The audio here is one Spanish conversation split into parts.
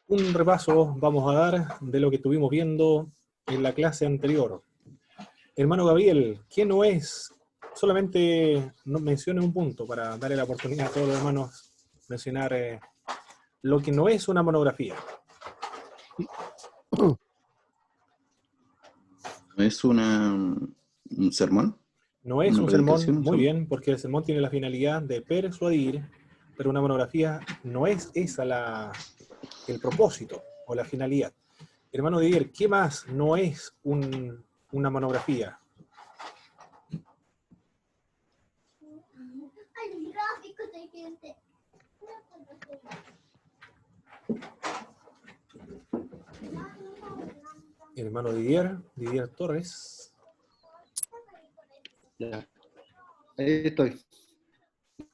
Un repaso vamos a dar de lo que estuvimos viendo en la clase anterior. Hermano Gabriel, ¿qué no es? Solamente nos mencione un punto para darle la oportunidad a todos los hermanos mencionar lo que no es una monografía. ¿No es un sermón? No es ¿Una un sermón, predicación? muy bien, porque el sermón tiene la finalidad de persuadir, pero una monografía no es esa el propósito o la finalidad. Hermano Didier, ¿qué más no es una monografía? Hermano Didier Torres. Ya, ahí estoy.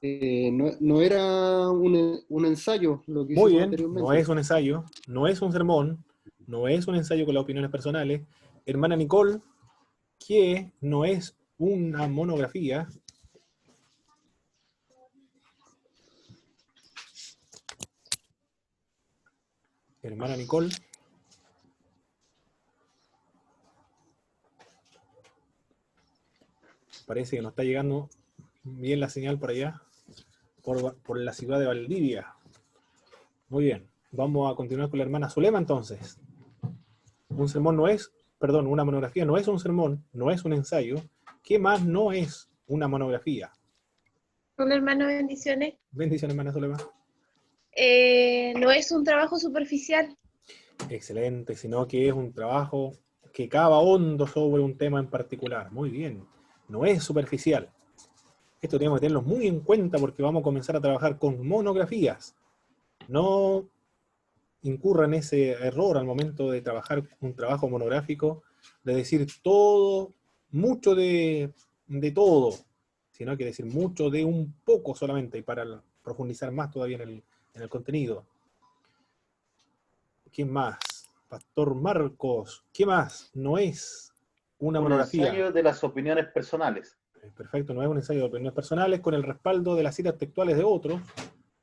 No era un ensayo lo que Muy hicimos bien, no anteriormente. es un ensayo, no es un sermón, no es un ensayo con las opiniones personales. Hermana Nicole, ¿qué no es una monografía? Hermana Nicole. Parece que no está llegando bien la señal por allá, por la ciudad de Valdivia. Muy bien, vamos a continuar con la hermana Zulema entonces. Un sermón no es, perdón, una monografía no es un sermón, no es un ensayo. ¿Qué más no es una monografía? Hola hermano, bendiciones. Bendiciones, hermana Zulema. No es un trabajo superficial. Excelente, sino que es un trabajo que cava hondo sobre un tema en particular. Muy bien, no es superficial. Esto tenemos que tenerlo muy en cuenta porque vamos a comenzar a trabajar con monografías. No incurra en ese error al momento de trabajar un trabajo monográfico, de decir todo, mucho de todo, sino que decir mucho de un poco solamente, y para profundizar más todavía en el contenido. ¿Quién más? Pastor Marcos, ¿qué más? No es una monografía. Un ensayo de las opiniones personales. Perfecto, no es un ensayo de opiniones personales con el respaldo de las citas textuales de otros.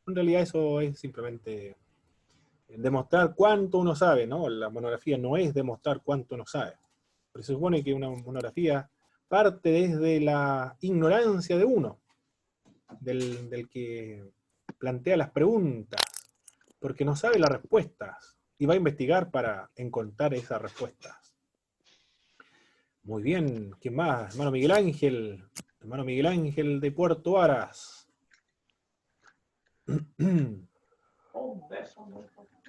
En realidad eso es simplemente demostrar cuánto uno sabe, ¿no? La monografía no es demostrar cuánto uno sabe. Pero se supone que una monografía parte desde la ignorancia de uno, del que plantea las preguntas, porque no sabe las respuestas y va a investigar para encontrar esas respuestas. Muy bien, ¿quién más? Hermano Miguel Ángel de Puerto Varas.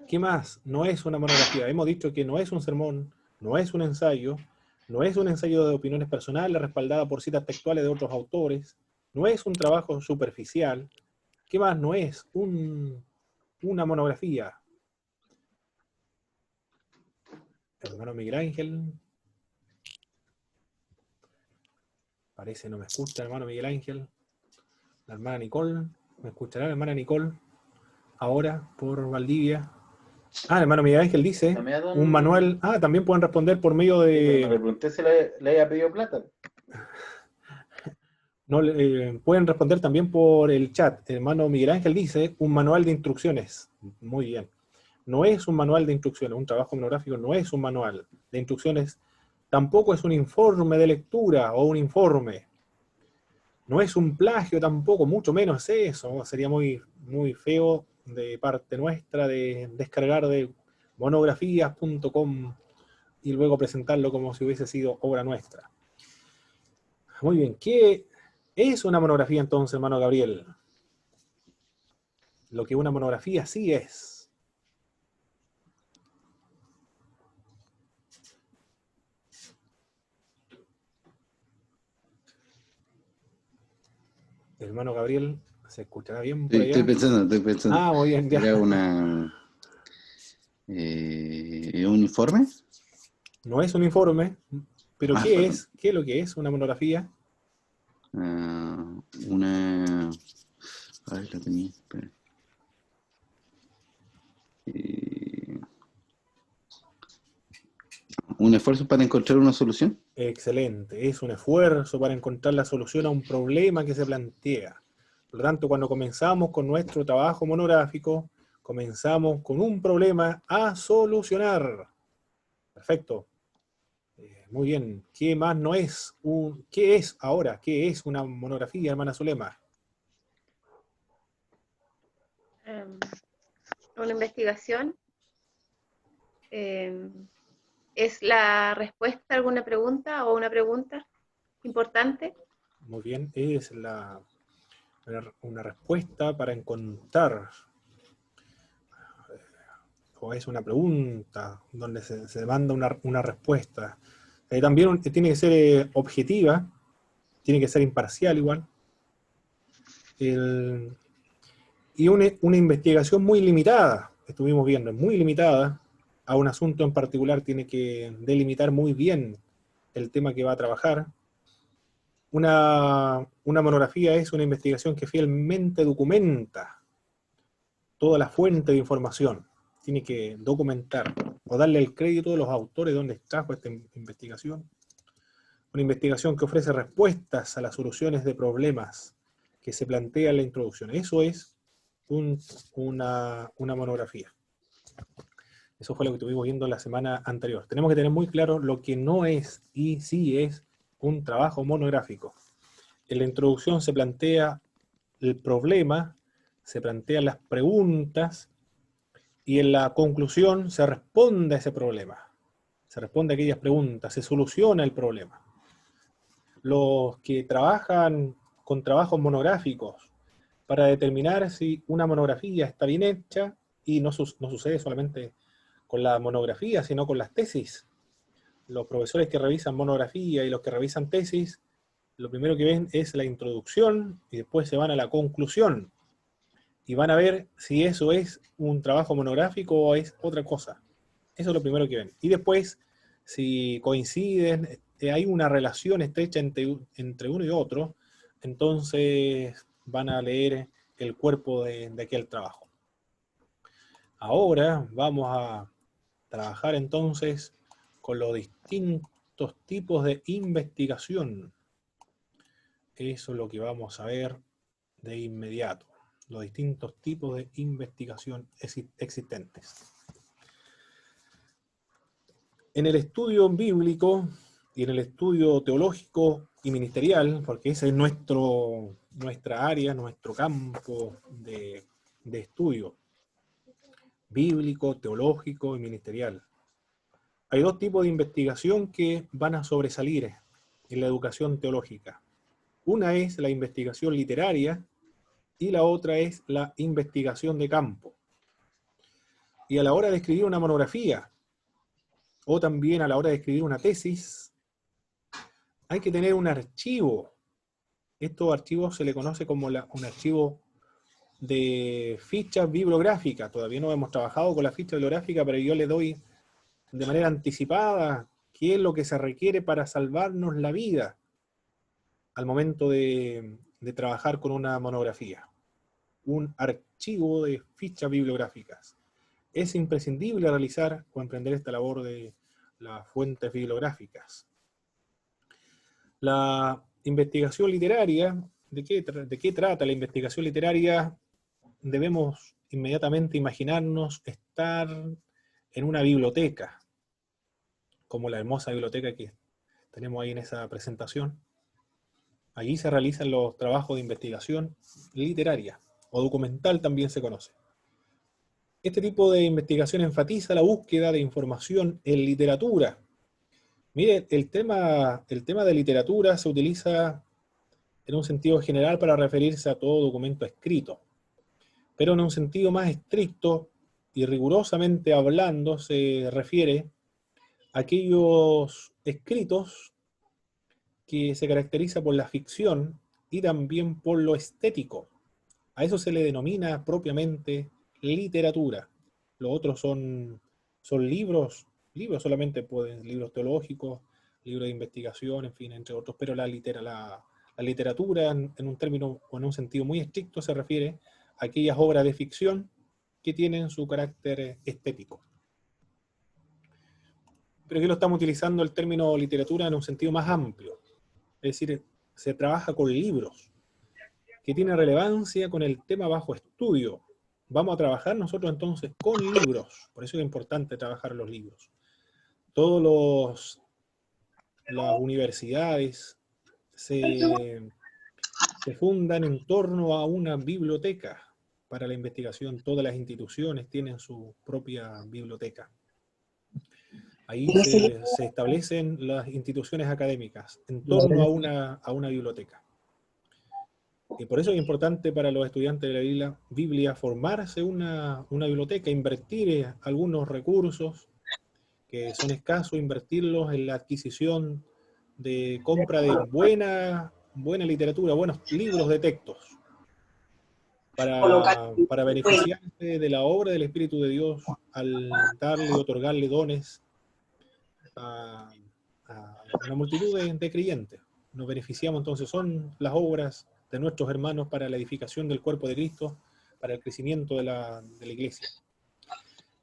¿Qué más? No es una monografía. Hemos dicho que no es un sermón, no es un ensayo, no es un ensayo de opiniones personales respaldada por citas textuales de otros autores, no es un trabajo superficial. ¿Qué más? No es una monografía. Hermano Miguel Ángel. Parece no me escucha, hermano Miguel Ángel. La hermana Nicole. ¿Me escuchará la hermana Nicole? Ahora, por Valdivia. Ah, hermano Miguel Ángel dice, un manual. Ah, también pueden responder por medio de... Sí, pero no le pregunté si le había pedido plata. No, pueden responder también por el chat. Hermano Miguel Ángel dice, un manual de instrucciones. Muy bien. No es un manual de instrucciones, un trabajo monográfico no es un manual de instrucciones, tampoco es un informe de lectura o un informe. No es un plagio tampoco, mucho menos eso. Sería muy, muy feo de parte nuestra de descargar de monografías.com y luego presentarlo como si hubiese sido obra nuestra. Muy bien, ¿qué es una monografía entonces, hermano Gabriel? Lo que una monografía sí es. Hermano Gabriel, ¿se escuchará bien por allá? Estoy pensando. Ah, muy bien, ya. ¿Era un informe? No es un informe, pero ¿qué es? ¿Qué es lo que es una monografía? A ver, la tenía. Espera. ¿Un esfuerzo para encontrar una solución? Excelente, es un esfuerzo para encontrar la solución a un problema que se plantea. Por lo tanto, cuando comenzamos con nuestro trabajo monográfico, comenzamos con un problema a solucionar. Perfecto. Muy bien. ¿Qué más no es? ¿Qué es ahora? ¿Qué es una monografía, hermana Zulema? Una investigación es la respuesta a alguna pregunta o una pregunta importante. Muy bien. Es una respuesta para encontrar, o es una pregunta donde se demanda una respuesta. También tiene que ser objetiva, tiene que ser imparcial igual. Y una investigación muy limitada, estuvimos viendo, muy limitada, a un asunto en particular, tiene que delimitar muy bien el tema que va a trabajar. Una monografía es una investigación que fielmente documenta toda la fuente de información. Tiene que documentar o darle el crédito a los autores de donde trajo esta investigación. Una investigación que ofrece respuestas a las soluciones de problemas que se plantea en la introducción. Eso es una monografía. Eso fue lo que estuvimos viendo la semana anterior. Tenemos que tener muy claro lo que no es y sí es un trabajo monográfico. En la introducción se plantea el problema, se plantean las preguntas, y en la conclusión se responde a ese problema. Se responde a aquellas preguntas, se soluciona el problema. Los que trabajan con trabajos monográficos para determinar si una monografía está bien hecha, y no sucede solamente con la monografía, sino con las tesis. Los profesores que revisan monografía y los que revisan tesis, lo primero que ven es la introducción y después se van a la conclusión. Y van a ver si eso es un trabajo monográfico o es otra cosa. Eso es lo primero que ven. Y después, si coinciden, hay una relación estrecha entre uno y otro, entonces van a leer el cuerpo de aquel trabajo. Ahora vamos a trabajar entonces con los distintos tipos de investigación. Eso es lo que vamos a ver de inmediato. Los distintos tipos de investigación existentes. En el estudio bíblico y en el estudio teológico y ministerial, porque ese es nuestra área, nuestro campo de estudio, bíblico, teológico y ministerial. Hay dos tipos de investigación que van a sobresalir en la educación teológica. Una es la investigación literaria, y la otra es la investigación de campo. Y a la hora de escribir una monografía, o también a la hora de escribir una tesis, hay que tener un archivo. Estos archivos se le conoce como un archivo de ficha bibliográfica. Todavía no hemos trabajado con la ficha bibliográfica, pero yo le doy de manera anticipada qué es lo que se requiere para salvarnos la vida al momento de trabajar con una monografía. Un archivo de fichas bibliográficas. Es imprescindible realizar o emprender esta labor de las fuentes bibliográficas. La investigación literaria, ¿de qué trata la investigación literaria? Debemos inmediatamente imaginarnos estar en una biblioteca, como la hermosa biblioteca que tenemos ahí en esa presentación. Allí se realizan los trabajos de investigación literaria, o documental también se conoce. Este tipo de investigación enfatiza la búsqueda de información en literatura. Mire, el tema de literatura se utiliza en un sentido general para referirse a todo documento escrito, pero en un sentido más estricto y rigurosamente hablando se refiere a aquellos escritos que se caracteriza por la ficción y también por lo estético. A eso se le denomina propiamente literatura. Los otros son libros solamente, libros teológicos, libros de investigación, en fin, entre otros, pero la literatura en un término o en un sentido muy estricto se refiere a aquellas obras de ficción que tienen su carácter estético. Pero aquí lo estamos utilizando el término literatura en un sentido más amplio. Es decir, se trabaja con libros que tienen relevancia con el tema bajo estudio. vamos a trabajar nosotros entonces con libros. Por eso es importante trabajar los libros. Las universidades se fundan en torno a una biblioteca para la investigación. Todas las instituciones tienen su propia biblioteca. Ahí se establecen las instituciones académicas en torno a una biblioteca. Y por eso es importante para los estudiantes de la Biblia formarse una biblioteca, invertir algunos recursos que son escasos, invertirlos en la adquisición de compra de buena literatura, buenos libros de textos, para beneficiarse de la obra del Espíritu de Dios al darle y otorgarle dones a una multitud de creyentes. Nos beneficiamos entonces, son las obras de nuestros hermanos para la edificación del cuerpo de Cristo, para el crecimiento de la iglesia.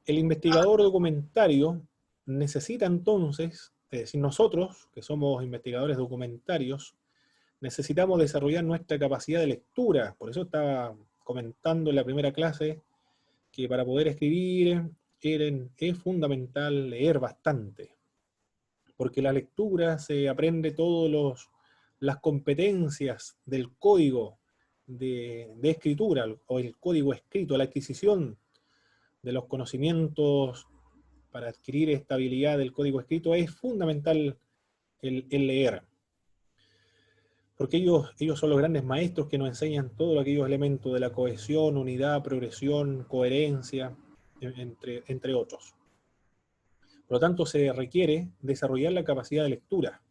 El investigador documentario necesita entonces, es decir, nosotros, que somos investigadores documentarios, necesitamos desarrollar nuestra capacidad de lectura. Por eso estaba comentando en la primera clase que para poder escribir es fundamental leer bastante, porque la lectura se aprende todas las competencias del código de escritura, o el código escrito, la adquisición de los conocimientos para adquirir esta habilidad del código escrito. Es fundamental el leer, porque ellos son los grandes maestros que nos enseñan todos aquellos elementos de la cohesión, unidad, progresión, coherencia, entre otros. Por lo tanto, se requiere desarrollar la capacidad de lectura.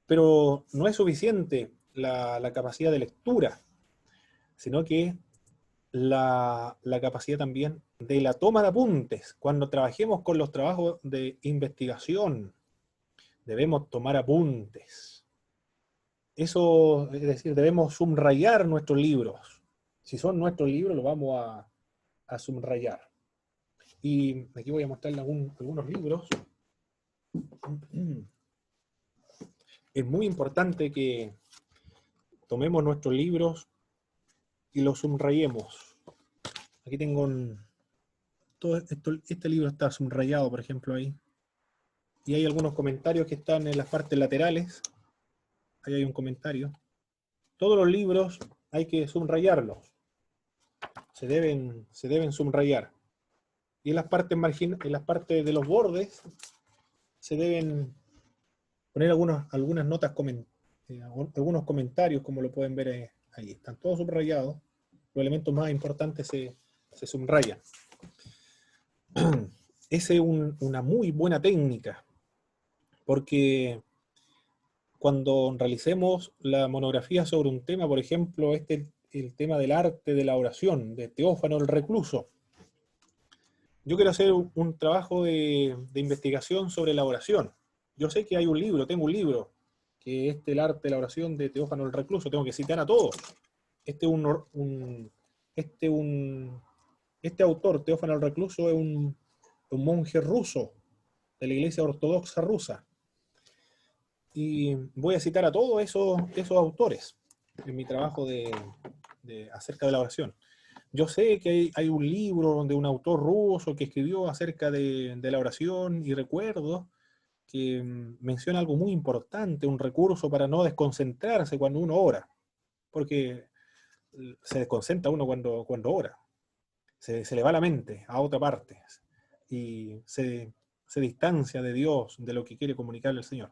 Pero no es suficiente la capacidad de lectura, sino que la capacidad también de la toma de apuntes. Cuando trabajemos con los trabajos de investigación, debemos tomar apuntes. Eso, es decir, debemos subrayar nuestros libros. Si son nuestros libros, los vamos a subrayar. Y aquí voy a mostrarles algunos libros. Es muy importante que tomemos nuestros libros y los subrayemos. Aquí tengo este libro está subrayado, por ejemplo, ahí. Y hay algunos comentarios que están en las partes laterales. Ahí hay un comentario. Todos los libros hay que subrayarlos. Se deben subrayar. Y en las partes en las partes de los bordes se deben poner algunas notas, algunos comentarios, como lo pueden ver ahí. Están todos subrayados. Los elementos más importantes se subrayan. Esa es una muy buena técnica, porque cuando realicemos la monografía sobre un tema, por ejemplo, el tema del arte de la oración, de Teófano el Recluso, yo quiero hacer un trabajo de investigación sobre la oración. Yo sé que tengo un libro, que es el arte de la oración de Teófano el Recluso, tengo que citar a todos. Este autor, Teófano el Recluso, es un monje ruso, de la Iglesia Ortodoxa rusa. Y voy a citar a todos esos autores en mi trabajo acerca de la oración. Yo sé que hay un libro de un autor ruso que escribió acerca de la oración, y recuerdo que menciona algo muy importante, un recurso para no desconcentrarse cuando uno ora, porque se desconcentra uno cuando ora, se le va la mente a otra parte, y se distancia de Dios, de lo que quiere comunicarle el Señor.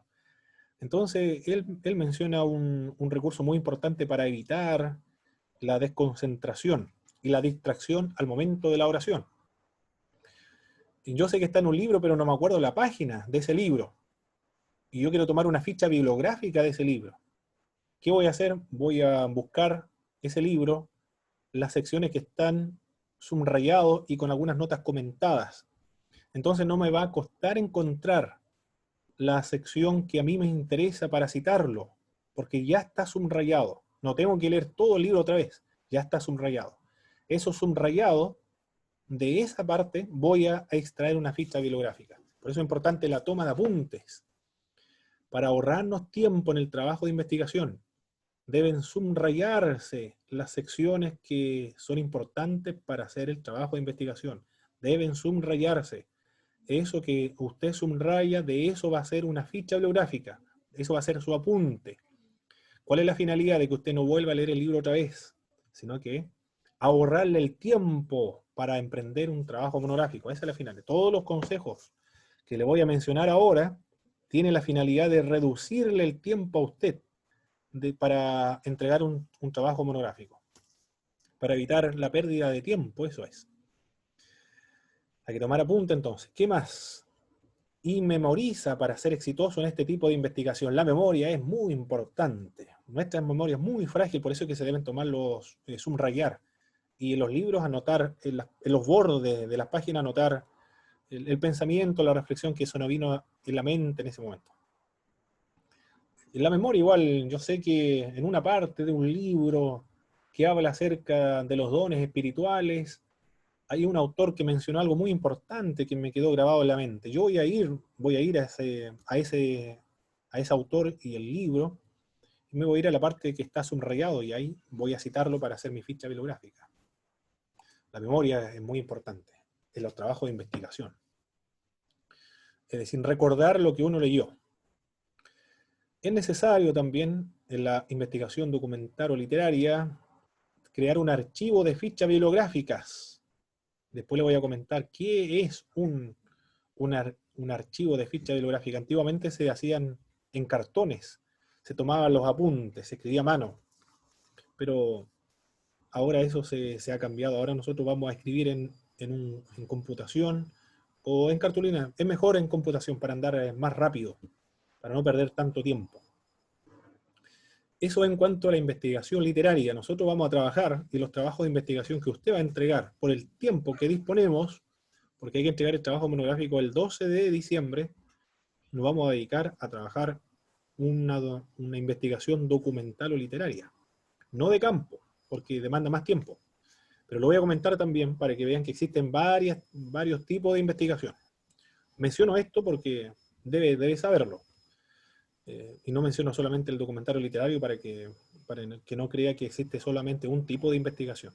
Entonces, él menciona un recurso muy importante para evitar la desconcentración y la distracción al momento de la oración. Y yo sé que está en un libro, pero no me acuerdo la página de ese libro. Y yo quiero tomar una ficha bibliográfica de ese libro. ¿Qué voy a hacer? Voy a buscar ese libro, las secciones que están subrayadas y con algunas notas comentadas. Entonces no me va a costar encontrar la sección que a mí me interesa para citarlo, porque ya está subrayado. No tengo que leer todo el libro otra vez, ya está subrayado. Eso subrayado, de esa parte voy a extraer una ficha bibliográfica. Por eso es importante la toma de apuntes, para ahorrarnos tiempo en el trabajo de investigación. Deben subrayarse las secciones que son importantes para hacer el trabajo de investigación. Deben subrayarse. Eso que usted subraya, de eso va a ser una ficha bibliográfica. Eso va a ser su apunte. ¿Cuál es la finalidad de que usted no vuelva a leer el libro otra vez? Sino que ahorrarle el tiempo para emprender un trabajo monográfico. Esa es la finalidad. Todos los consejos que le voy a mencionar ahora tienen la finalidad de reducirle el tiempo a usted para entregar un trabajo monográfico. Para evitar la pérdida de tiempo, eso es. Hay que tomar apunte entonces. ¿Qué más? Y memoriza para ser exitoso en este tipo de investigación. La memoria es muy importante. Nuestra memoria es muy frágil, por eso es que se deben tomar subrayar. Y en los libros anotar, en los bordes de las páginas anotar el pensamiento, la reflexión que eso no vino en la mente en ese momento. En la memoria igual, yo sé que en una parte de un libro que habla acerca de los dones espirituales, hay un autor que mencionó algo muy importante que me quedó grabado en la mente. Yo voy a ir a ese autor y el libro, y me voy a ir a la parte que está subrayado, y ahí voy a citarlo para hacer mi ficha bibliográfica. La memoria es muy importante en los trabajos de investigación. Es decir, recordar lo que uno leyó. Es necesario también, en la investigación documental o literaria, crear un archivo de fichas bibliográficas. Después le voy a comentar qué es un archivo de ficha bibliográfica. Antiguamente se hacían en cartones, se tomaban los apuntes, se escribía a mano. Pero ahora eso se ha cambiado. Ahora nosotros vamos a escribir en computación o en cartulina. Es mejor en computación para andar más rápido, para no perder tanto tiempo. Eso en cuanto a la investigación literaria. Nosotros vamos a trabajar, y los trabajos de investigación que usted va a entregar, por el tiempo que disponemos, porque hay que entregar el trabajo monográfico el 12 de diciembre, nos vamos a dedicar a trabajar una investigación documental o literaria. No de campo, porque demanda más tiempo. Pero lo voy a comentar también para que vean que existen varios tipos de investigación. Menciono esto porque debe saberlo. Y no menciono solamente el documentario literario para que no crea que existe solamente un tipo de investigación.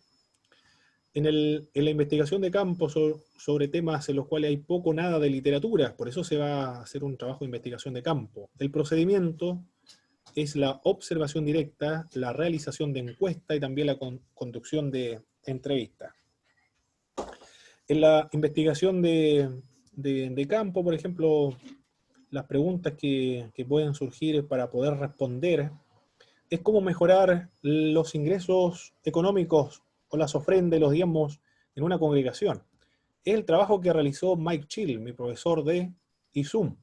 En la investigación de campo sobre temas en los cuales hay poco o nada de literatura, por eso se va a hacer un trabajo de investigación de campo. El procedimiento es la observación directa, la realización de encuestas y también la conducción de entrevistas. En la investigación de campo, por ejemplo, las preguntas que pueden surgir para poder responder es cómo mejorar los ingresos económicos o las ofrendas, los diezmos en una congregación. Es el trabajo que realizó Mike Chill, mi profesor de ISUM.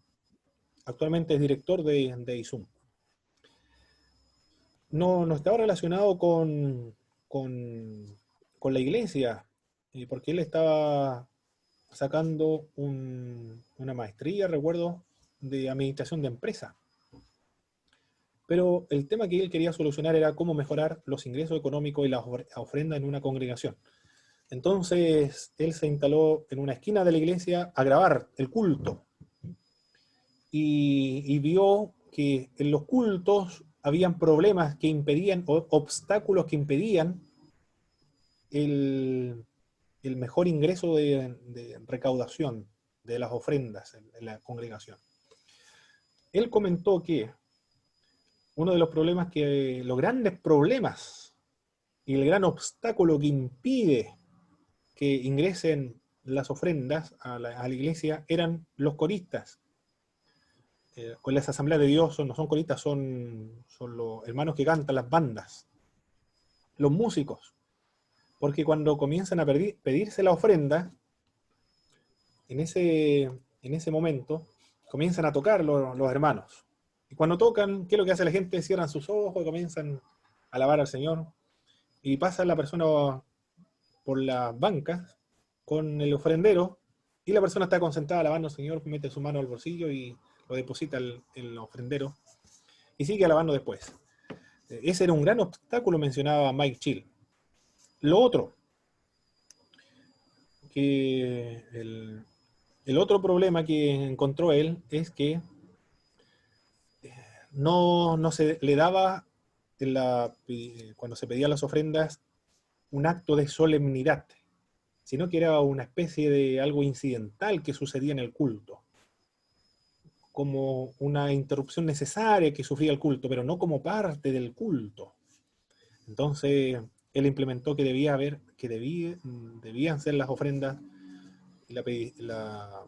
Actualmente es director de ISUM. No estaba relacionado con la iglesia, porque él estaba sacando una maestría, recuerdo, de administración de empresa. Pero el tema que él quería solucionar era cómo mejorar los ingresos económicos y la ofrenda en una congregación. Entonces, él se instaló en una esquina de la iglesia a grabar el culto. Y vio que en los cultos habían problemas que impedían, o obstáculos que impedían el mejor ingreso de recaudación de las ofrendas en la congregación. Él comentó que uno de los los grandes problemas y el gran obstáculo que impide que ingresen las ofrendas a la iglesia eran los coristas. Con las asambleas de Dios no son coristas, son los hermanos que cantan las bandas, los músicos. Porque cuando comienzan a pedirse la ofrenda, en ese momento comienzan a tocar los hermanos. Y cuando tocan, ¿qué es lo que hace la gente? Cierran sus ojos y comienzan a alabar al Señor. Y pasa la persona por las bancas con el ofrendero, y la persona está concentrada alabando al Señor, mete su mano al bolsillo y lo deposita el ofrendero, y sigue alabando después. Ese era un gran obstáculo, mencionaba Mike Chill. Lo otro, que el otro problema que encontró él es que no se le daba cuando se pedían las ofrendas un acto de solemnidad, sino que era una especie de algo incidental que sucedía en el culto, como una interrupción necesaria que sufría el culto, pero no como parte del culto. Entonces, él implementó que debían ser las ofrendas, la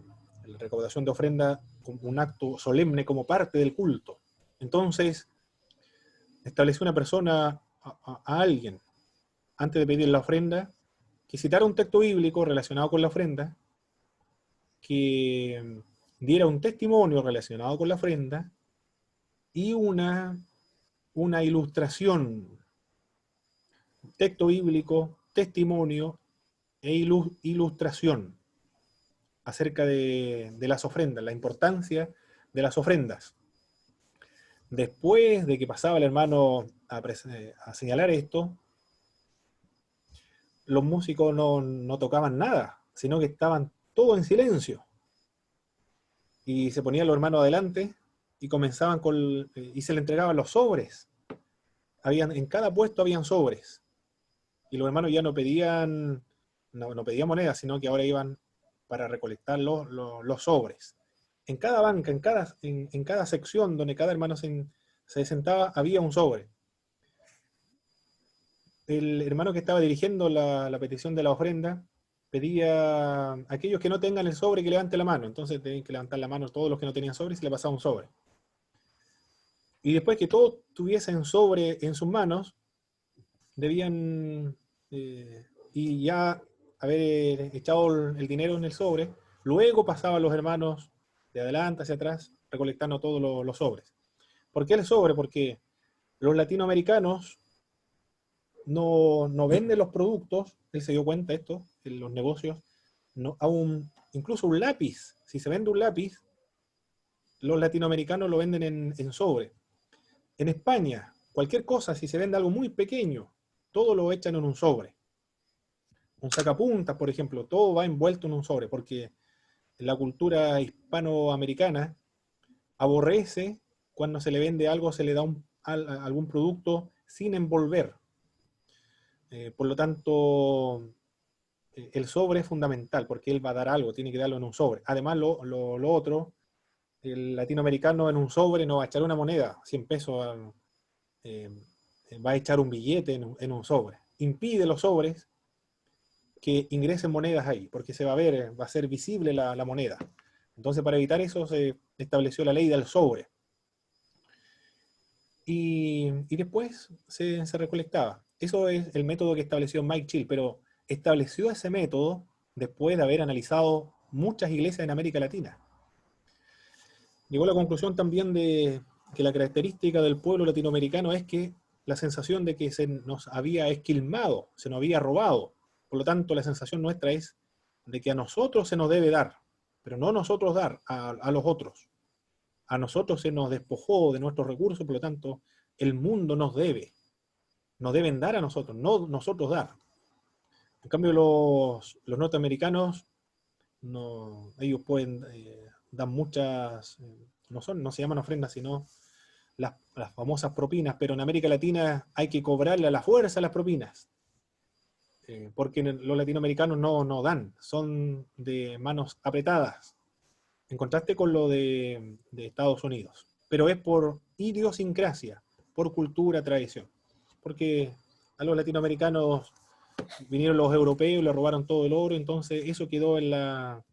recaudación de ofrendas, como un acto solemne como parte del culto. Entonces, estableció una persona, a alguien, antes de pedir la ofrenda, que citara un texto bíblico relacionado con la ofrenda, que diera un testimonio relacionado con la ofrenda y una ilustración, texto bíblico, testimonio e ilustración acerca de las ofrendas, la importancia de las ofrendas. Después de que pasaba el hermano a señalar esto, los músicos no tocaban nada, sino que estaban todos en silencio. Y se ponían los hermanos adelante y comenzaban y se le entregaban los sobres. En cada puesto habían sobres. Y los hermanos ya no pedían monedas, sino que ahora iban para recolectar los sobres. En cada banca, en cada sección donde cada hermano se sentaba, había un sobre. El hermano que estaba dirigiendo la petición de la ofrenda pedía a aquellos que no tengan el sobre que levante la mano. Entonces tenían que levantar la mano todos los que no tenían sobre y se le pasaba un sobre. Y después que todos tuviesen sobre en sus manos, debían y ya haber echado el dinero en el sobre, luego pasaban los hermanos de adelante hacia atrás recolectando todos los sobres. ¿Por qué el sobre? Porque los latinoamericanos no venden los productos, él se dio cuenta de esto, en los negocios, incluso un lápiz, si se vende un lápiz, los latinoamericanos lo venden en sobre. En España, cualquier cosa, si se vende algo muy pequeño, todo lo echan en un sobre. Un sacapuntas, por ejemplo, todo va envuelto en un sobre, porque la cultura hispanoamericana aborrece cuando se le vende algo, se le da algún producto sin envolver. Por lo tanto, el sobre es fundamental, porque él va a dar algo, tiene que darlo en un sobre. Además, lo otro, el latinoamericano en un sobre no va a echar una moneda, 100 pesos, va a echar un billete en un sobre. Impide los sobres que ingresen monedas ahí, porque va a ser visible la moneda. Entonces, para evitar eso, se estableció la ley del sobre. Y después se recolectaba. Eso es el método que estableció Mike Chill, pero estableció ese método después de haber analizado muchas iglesias en América Latina. Llegó a la conclusión también de que la característica del pueblo latinoamericano es que la sensación de que se nos había esquilmado, se nos había robado. Por lo tanto, la sensación nuestra es de que a nosotros se nos debe dar, pero no nosotros dar a los otros. A nosotros se nos despojó de nuestros recursos, por lo tanto, el mundo nos debe. Nos deben dar a nosotros, no nosotros dar. En cambio, los norteamericanos, ellos pueden dar muchas, no se llaman ofrendas, sino las famosas propinas, pero en América Latina hay que cobrarle a la fuerza las propinas. Porque los latinoamericanos no dan, son de manos apretadas, en contraste con lo de Estados Unidos. Pero es por idiosincrasia, por cultura, tradición. Porque a los latinoamericanos vinieron los europeos, le robaron todo el oro, entonces eso quedó en la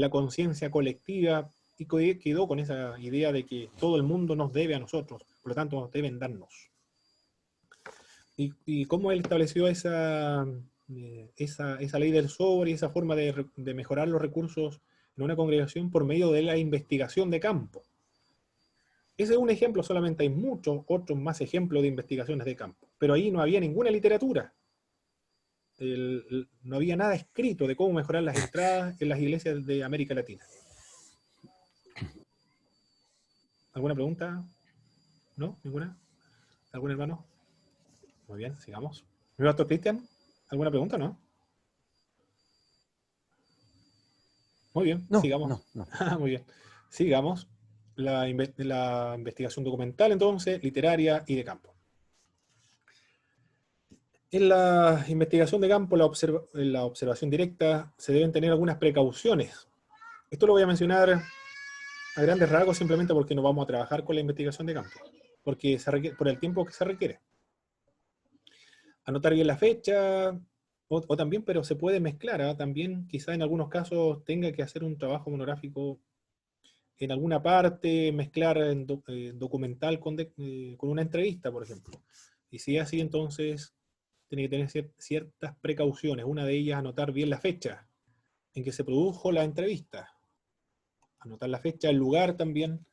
conciencia colectiva y quedó con esa idea de que todo el mundo nos debe a nosotros, por lo tanto nos deben darnos. Y cómo él estableció esa ley del sobre y esa forma de mejorar los recursos en una congregación por medio de la investigación de campo. Ese es un ejemplo, solamente hay muchos otros más ejemplos de investigaciones de campo, pero ahí no había ninguna literatura. No había nada escrito de cómo mejorar las entradas en las iglesias de América Latina. ¿Alguna pregunta? ¿No? ¿Ninguna? ¿Algún hermano? Muy bien, sigamos. ¿Mi pastor Cristian? ¿Alguna pregunta o no? Muy bien, No, sigamos. no. Muy bien, sigamos. la investigación documental, entonces, literaria y de campo. En la investigación de campo, en la observación directa, se deben tener algunas precauciones. Esto lo voy a mencionar a grandes rasgos simplemente porque no vamos a trabajar con la investigación de campo, porque por el tiempo que se requiere. Anotar bien la fecha, o también, pero se puede mezclar, ¿ah? También quizá en algunos casos tenga que hacer un trabajo monográfico en alguna parte, mezclar documental con una entrevista, por ejemplo. Y si es así, entonces tiene que tener ciertas precauciones. Una de ellas, anotar bien la fecha en que se produjo la entrevista. Anotar la fecha, el lugar también,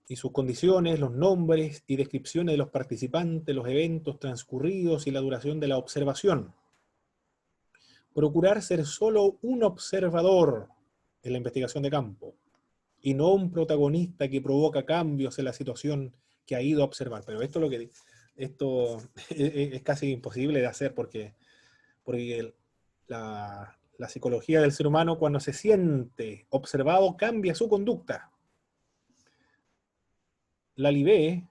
y sus condiciones, los nombres y descripciones de los participantes, los eventos transcurridos y la duración de la observación. Procurar ser solo un observador en la investigación de campo, y no un protagonista que provoca cambios en la situación que ha ido a observar. Pero esto es casi imposible de hacer porque la psicología del ser humano, cuando se siente observado, cambia su conducta. Lalibé,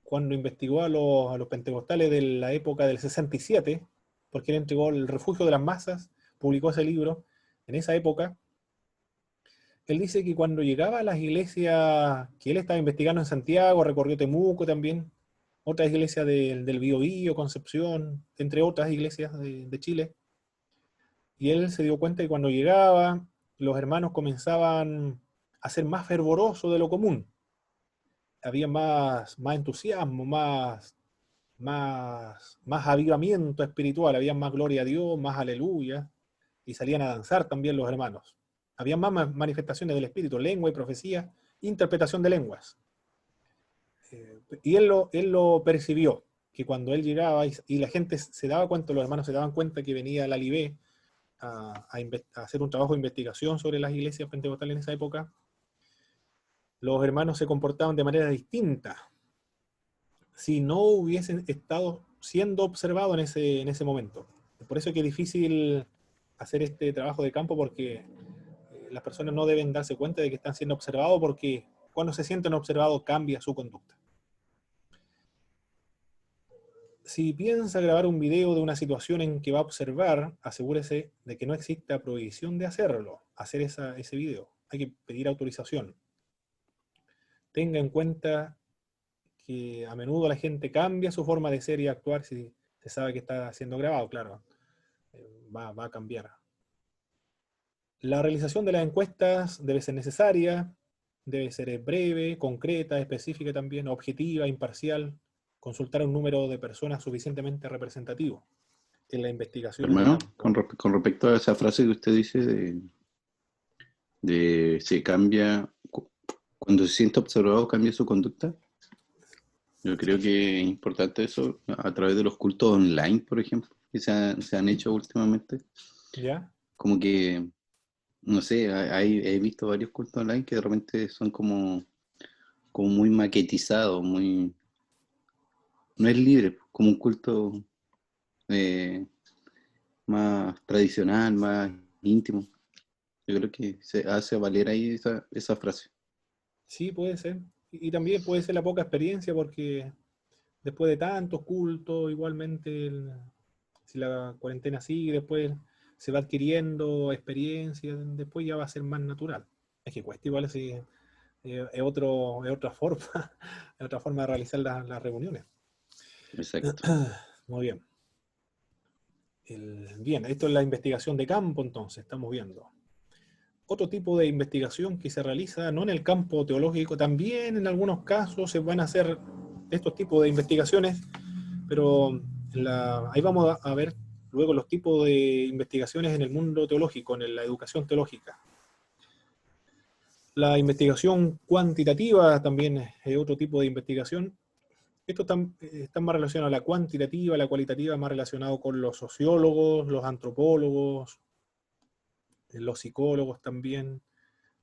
cuando investigó a los pentecostales de la época del 67, porque él entregó El refugio de las masas, publicó ese libro en esa época. Él dice que cuando llegaba a las iglesias que él estaba investigando en Santiago, recorrió Temuco también, otras iglesias del Biobío, Concepción, entre otras iglesias de Chile, y él se dio cuenta que cuando llegaba, los hermanos comenzaban a ser más fervorosos de lo común. Había más entusiasmo, más avivamiento espiritual, había más gloria a Dios, más aleluya, y salían a danzar también los hermanos. Había más manifestaciones del Espíritu, lengua y profecía, interpretación de lenguas. Y él lo percibió, que cuando él llegaba y la gente se daba cuenta, los hermanos se daban cuenta que venía Lalibé a hacer un trabajo de investigación sobre las iglesias pentecostales en esa época, los hermanos se comportaban de manera distinta si no hubiesen estado siendo observados en ese momento. Por eso es que es difícil hacer este trabajo de campo, porque las personas no deben darse cuenta de que están siendo observados, porque cuando se sienten observados cambia su conducta. Si piensa grabar un video de una situación en que va a observar, asegúrese de que no exista prohibición de hacerlo, hacer ese video. Hay que pedir autorización. Tenga en cuenta que a menudo la gente cambia su forma de ser y actuar si se sabe que está siendo grabado, claro. Va a cambiar. La realización de las encuestas debe ser necesaria, debe ser breve, concreta, específica también, objetiva, imparcial. Consultar a un número de personas suficientemente representativo en la investigación. Hermano, con respecto a esa frase que usted dice de se cambia, cuando se siente observado cambia su conducta, yo creo que es importante eso a través de los cultos online, por ejemplo, que se han hecho últimamente. ¿Ya? Como que, no sé, he visto varios cultos online que de repente son como muy maquetizados, muy... No es libre, como un culto más tradicional, más íntimo. Yo creo que se hace valer ahí esa frase. Sí, puede ser. Y también puede ser la poca experiencia, porque después de tantos cultos, igualmente, si la cuarentena sigue, después se va adquiriendo experiencia, después ya va a ser más natural. Es que cuesta igual si es otra forma, es otra forma de realizar las reuniones. Exacto. Muy bien. Bien, esto es la investigación de campo, entonces, estamos viendo. Otro tipo de investigación que se realiza, no en el campo teológico, también en algunos casos se van a hacer estos tipos de investigaciones, pero ahí vamos a ver luego los tipos de investigaciones en el mundo teológico, en la educación teológica. La investigación cuantitativa también es otro tipo de investigación. Esto está más relacionado a la cuantitativa, la cualitativa más relacionado con los sociólogos, los antropólogos, los psicólogos también,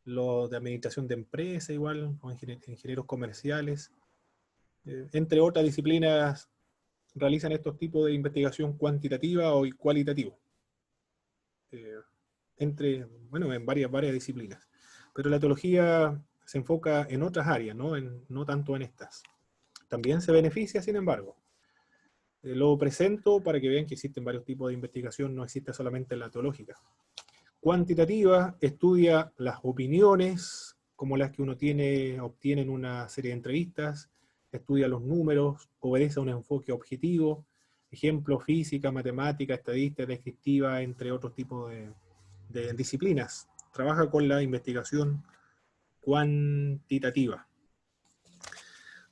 los de administración de empresas igual, o ingenieros comerciales. Entre otras disciplinas realizan estos tipos de investigación cuantitativa o cualitativa. En varias disciplinas. Pero la teología se enfoca en otras áreas, no tanto en estas. También se beneficia, sin embargo. Lo presento para que vean que existen varios tipos de investigación, no existe solamente la teológica. Cuantitativa estudia las opiniones, como las que uno obtiene en una serie de entrevistas, estudia los números, obedece a un enfoque objetivo, ejemplo, física, matemática, estadística, descriptiva, entre otros tipos de disciplinas. Trabaja con la investigación cuantitativa.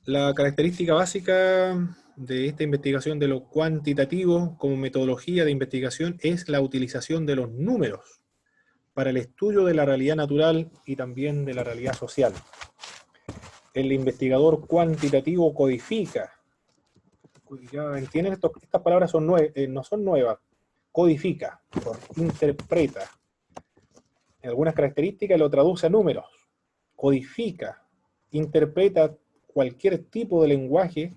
La característica básica de esta investigación de lo cuantitativo como metodología de investigación es la utilización de los números para el estudio de la realidad natural y también de la realidad social. El investigador cuantitativo codifica. Ya entienden, estas palabras no son nuevas. Codifica, interpreta. En algunas características lo traduce a números. Codifica, interpreta cualquier tipo de lenguaje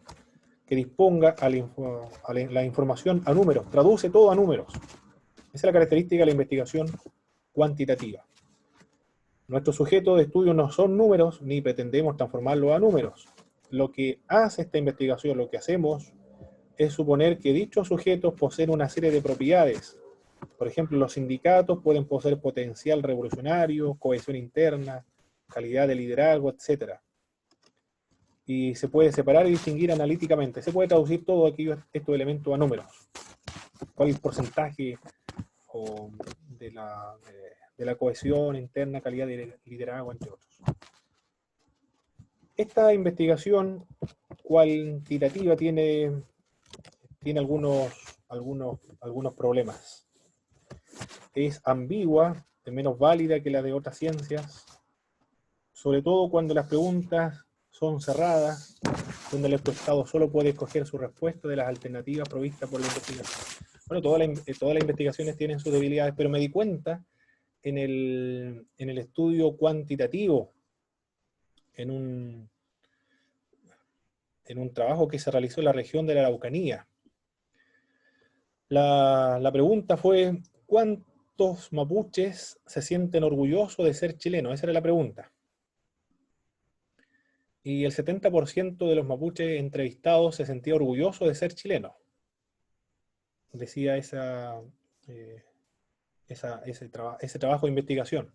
que disponga a la información a números. Traduce todo a números. Esa es la característica de la investigación cuantitativa. Nuestros sujetos de estudio no son números, ni pretendemos transformarlos a números. Lo que hace esta investigación, lo que hacemos, es suponer que dichos sujetos poseen una serie de propiedades. Por ejemplo, los sindicatos pueden poseer potencial revolucionario, cohesión interna, calidad de liderazgo, etc. Y se puede separar y distinguir analíticamente. Se puede traducir todos estos elementos a números. ¿Cuál es el porcentaje de la cohesión interna, calidad de liderazgo, entre otros? Esta investigación cuantitativa tiene algunos problemas. Es ambigua, es menos válida que la de otras ciencias, sobre todo cuando las preguntas son cerradas, donde el encuestado solo puede escoger su respuesta de las alternativas provistas por la investigación. Bueno, todas las investigaciones tienen sus debilidades, pero me di cuenta en el estudio cuantitativo, en un trabajo que se realizó en la región de la Araucanía. La pregunta fue, ¿cuántos mapuches se sienten orgullosos de ser chilenos? Esa era la pregunta. Y el 70% de los mapuches entrevistados se sentía orgulloso de ser chileno. Decía ese trabajo de investigación.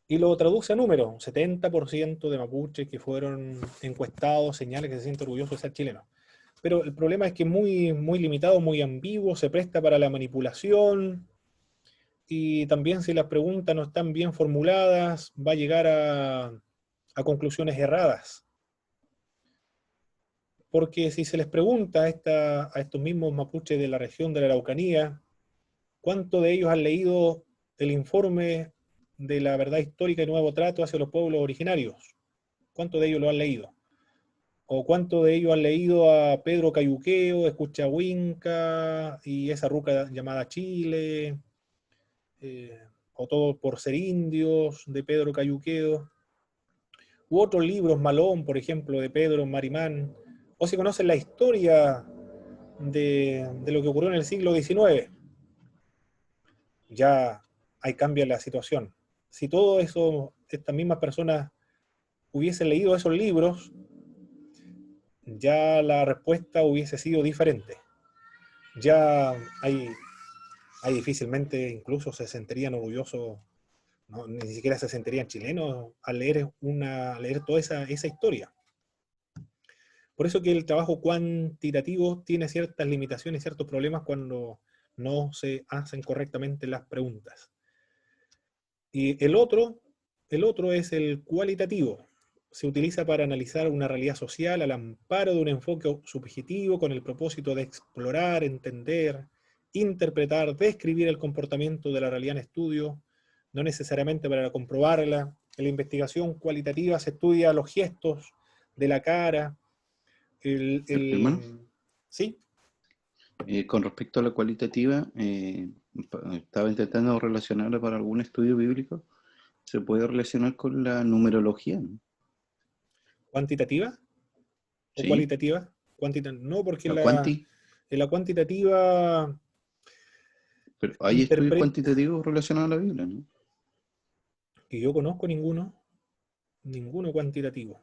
Y lo traduce a números. 70% de mapuches que fueron encuestados señalan que se sienten orgullosos de ser chilenos. Pero el problema es que es muy, muy limitado, muy ambiguo, se presta para la manipulación, y también si las preguntas no están bien formuladas, va a llegar a conclusiones erradas. Porque si se les pregunta a estos mismos mapuches de la región de la Araucanía, ¿cuántos de ellos han leído el informe de la verdad histórica y nuevo trato hacia los pueblos originarios? ¿Cuántos de ellos lo han leído? ¿O cuántos de ellos han leído a Pedro Cayuqueo, Escuchahuinca y esa ruca llamada Chile? O Todo por ser indios, de Pedro Cayuqueo, u otros libros, Malón, por ejemplo, de Pedro Marimán, o si conocen la historia de lo que ocurrió en el siglo XIX. Ya ahí cambia la situación. Si todo eso, estas mismas personas hubiesen leído esos libros, ya la respuesta hubiese sido diferente. Ya hay difícilmente incluso se sentirían orgullosos, no, ni siquiera se sentirían chilenos al leer toda esa historia. Por eso que el trabajo cuantitativo tiene ciertas limitaciones, ciertos problemas cuando no se hacen correctamente las preguntas. Y el otro es el cualitativo. Se utiliza para analizar una realidad social al amparo de un enfoque subjetivo con el propósito de explorar, entender, interpretar, describir el comportamiento de la realidad en estudio, no necesariamente para comprobarla. En la investigación cualitativa se estudia los gestos de la cara. Hermano, ¿Sí? con respecto a la cualitativa, estaba intentando relacionarla para algún estudio bíblico. ¿Se puede relacionar con la numerología, no? ¿Cuantitativa? ¿O ¿Sí? cualitativa? No, porque ¿La cuanti? en la cuantitativa... Pero hay estudios cuantitativos relacionados a la Biblia, ¿no? que yo conozco ninguno. Ninguno cuantitativo.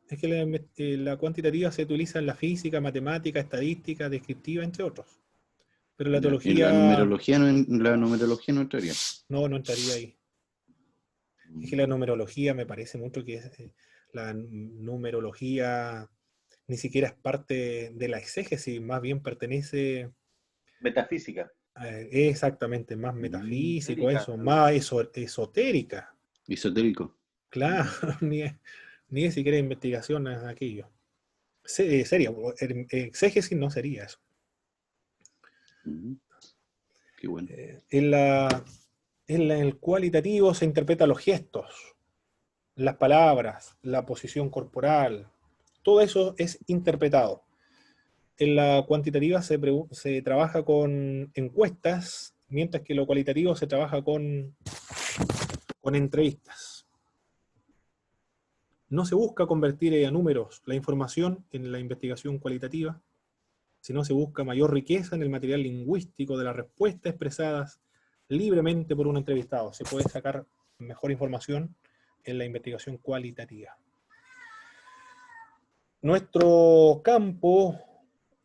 Es que la cuantitativa se utiliza en la física, matemática, estadística, descriptiva, entre otros. Pero la Ya. teología En la numerología no entraría. no entraría ahí. Es que la numerología me parece mucho que la numerología ni siquiera es parte de la exégesis, más bien pertenece Metafísica. exactamente, más metafísico, Esotérica. eso, más esotérica. Esotérico. Claro, ni siquiera investigación es aquello. Sería, exégesis no sería eso. Qué bueno. En el cualitativo se interpretan los gestos, las palabras, la posición corporal, todo eso es interpretado. En la cuantitativa se trabaja con encuestas, mientras que en lo cualitativo se trabaja con entrevistas. No se busca convertir a números la información en la investigación cualitativa, sino se busca mayor riqueza en el material lingüístico de las respuestas expresadas libremente por un entrevistado. Se puede sacar mejor información en la investigación cualitativa. Nuestro campo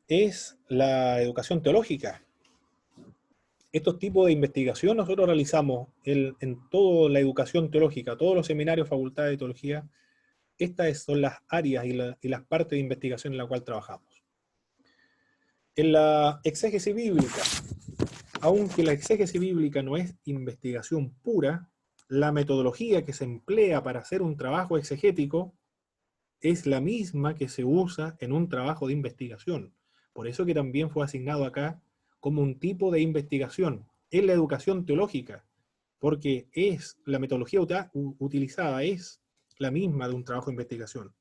es la educación teológica. Estos tipos de investigación nosotros realizamos en toda la educación teológica, todos los seminarios, facultades de teología. Estas son las áreas y las partes de investigación en la cual trabajamos. En la exégesis bíblica, aunque la exégesis bíblica no es investigación pura, la metodología que se emplea para hacer un trabajo exegético es la misma que se usa en un trabajo de investigación. Por eso que también fue asignado acá como un tipo de investigación en la educación teológica, porque la metodología utilizada es la misma de un trabajo de investigación.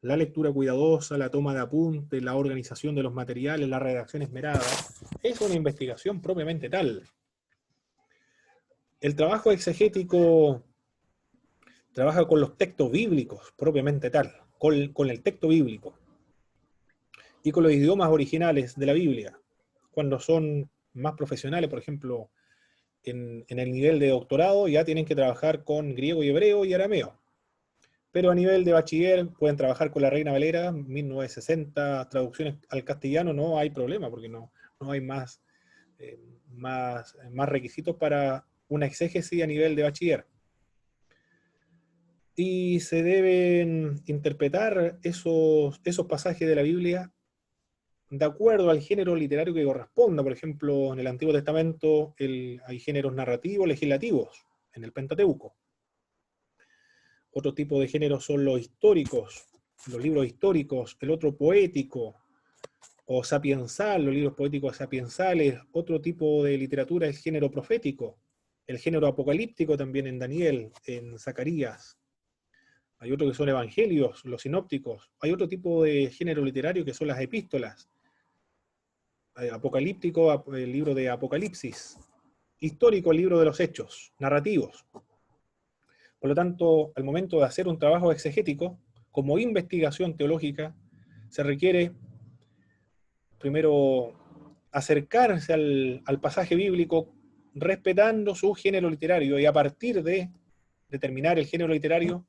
La lectura cuidadosa, la toma de apuntes, la organización de los materiales, la redacción esmerada, es una investigación propiamente tal. El trabajo exegético trabaja con los textos bíblicos, propiamente tal, con el texto bíblico, y con los idiomas originales de la Biblia. Cuando son más profesionales, por ejemplo, en el nivel de doctorado, ya tienen que trabajar con griego y hebreo y arameo. Pero a nivel de bachiller pueden trabajar con la Reina Valera, 1960, traducciones al castellano, no hay problema, porque no hay más requisitos para una exégesis a nivel de bachiller. Y se deben interpretar esos pasajes de la Biblia de acuerdo al género literario que corresponda. Por ejemplo, en el Antiguo Testamento hay géneros narrativos, legislativos, en el Pentateuco. Otro tipo de géneros son los históricos, los libros históricos, el otro poético o sapiensal, los libros poéticos sapiensales. Otro tipo de literatura es género profético, el género apocalíptico también en Daniel, en Zacarías. Hay otros que son evangelios, los sinópticos. Hay otro tipo de género literario que son las epístolas. Apocalíptico, el libro de Apocalipsis. Histórico, el libro de los Hechos, narrativos. Por lo tanto, al momento de hacer un trabajo exegético, como investigación teológica, se requiere primero acercarse al pasaje bíblico respetando su género literario, y a partir de determinar el género literario,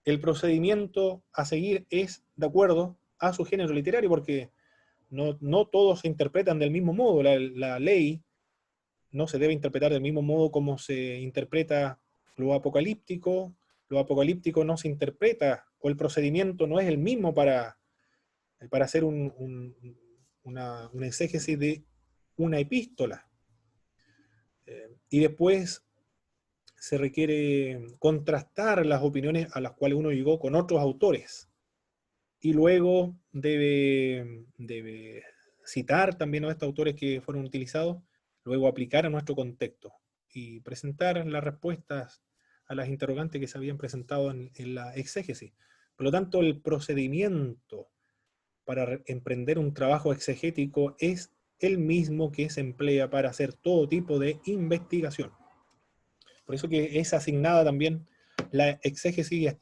el procedimiento a seguir es de acuerdo a su género literario, porque no todos se interpretan del mismo modo. La ley no se debe interpretar del mismo modo como se interpreta lo apocalíptico no se interpreta, o el procedimiento no es el mismo para hacer una exégesis de una epístola. Y después se requiere contrastar las opiniones a las cuales uno llegó con otros autores. Y luego debe citar también a estos autores que fueron utilizados, luego aplicar a nuestro contexto y presentar las respuestas a las interrogantes que se habían presentado en la exégesis. Por lo tanto, el procedimiento para emprender un trabajo exegético es el mismo que se emplea para hacer todo tipo de investigación. Por eso que es asignada también la exégesis,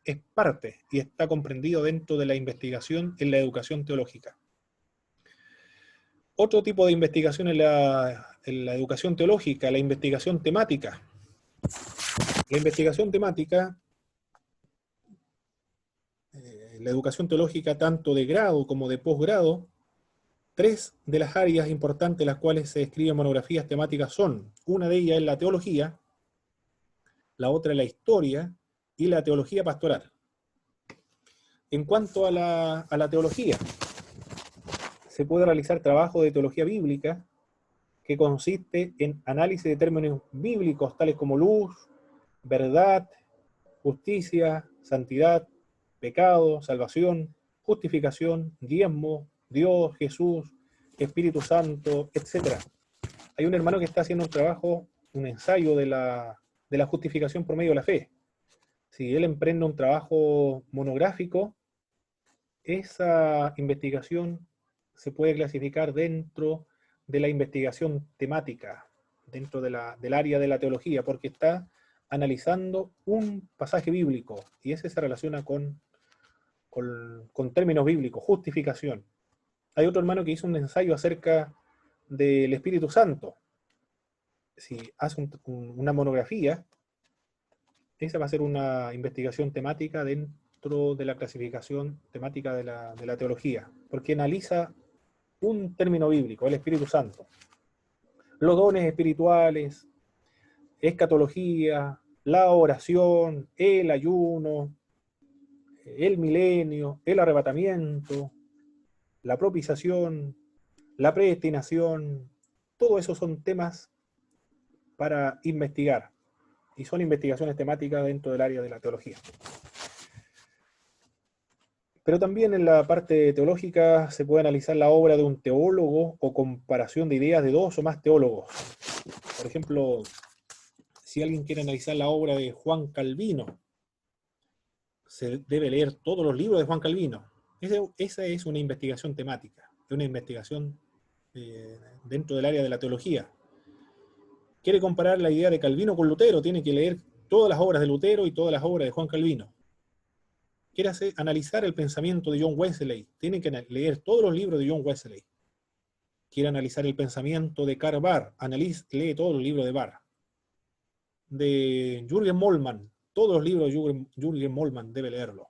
es parte y está comprendido dentro de la investigación en la educación teológica. Otro tipo de investigación en la educación teológica, la investigación temática. La investigación temática la educación teológica tanto de grado como de posgrado, tres de las áreas importantes en las cuales se escriben monografías temáticas son, una de ellas es la teología, la otra es la historia y la teología pastoral. En cuanto a la teología, se puede realizar trabajo de teología bíblica que consiste en análisis de términos bíblicos tales como luz, verdad, justicia, santidad, pecado, salvación, justificación, diezmo, Dios, Jesús, Espíritu Santo, etc. Hay un hermano que está haciendo un trabajo, un ensayo de la justificación por medio de la fe. Si él emprende un trabajo monográfico, esa investigación se puede clasificar dentro de la investigación temática, dentro del área de la teología, porque está analizando un pasaje bíblico, y ese se relaciona con términos bíblicos, justificación. Hay otro hermano que hizo un ensayo acerca del Espíritu Santo. Si hace una monografía, esa va a ser una investigación temática dentro de la clasificación temática de la teología, porque analiza un término bíblico, el Espíritu Santo. Los dones espirituales, escatología, la oración, el ayuno, el milenio, el arrebatamiento, la propiciación, la predestinación, todo eso son temas para investigar, y son investigaciones temáticas dentro del área de la teología. Pero también en la parte teológica se puede analizar la obra de un teólogo o comparación de ideas de dos o más teólogos. Por ejemplo, si alguien quiere analizar la obra de Juan Calvino, se debe leer todos los libros de Juan Calvino. Esa es una investigación temática, una investigación dentro del área de la teología. Quiere comparar la idea de Calvino con Lutero, tiene que leer todas las obras de Lutero y todas las obras de Juan Calvino. Quiere analizar el pensamiento de John Wesley, tiene que leer todos los libros de John Wesley. Quiere analizar el pensamiento de Karl Barth, lee todos los libros de Barth. De Jürgen Moltmann, todos los libros de Jürgen Moltmann debe leerlo.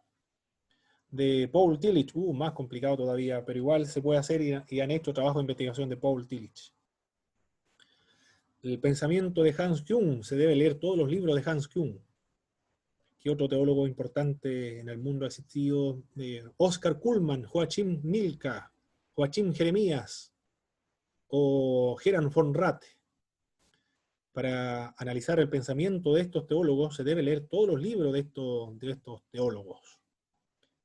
De Paul Tillich, más complicado todavía, pero igual se puede hacer, y han hecho trabajo de investigación de Paul Tillich. El pensamiento de Hans Küng, se debe leer todos los libros de Hans Küng. ¿Qué otro teólogo importante en el mundo ha existido? Oscar Cullmann, Joachim Milka, Joachim Jeremías o Gerhard von Rath. Para analizar el pensamiento de estos teólogos se debe leer todos los libros de estos teólogos.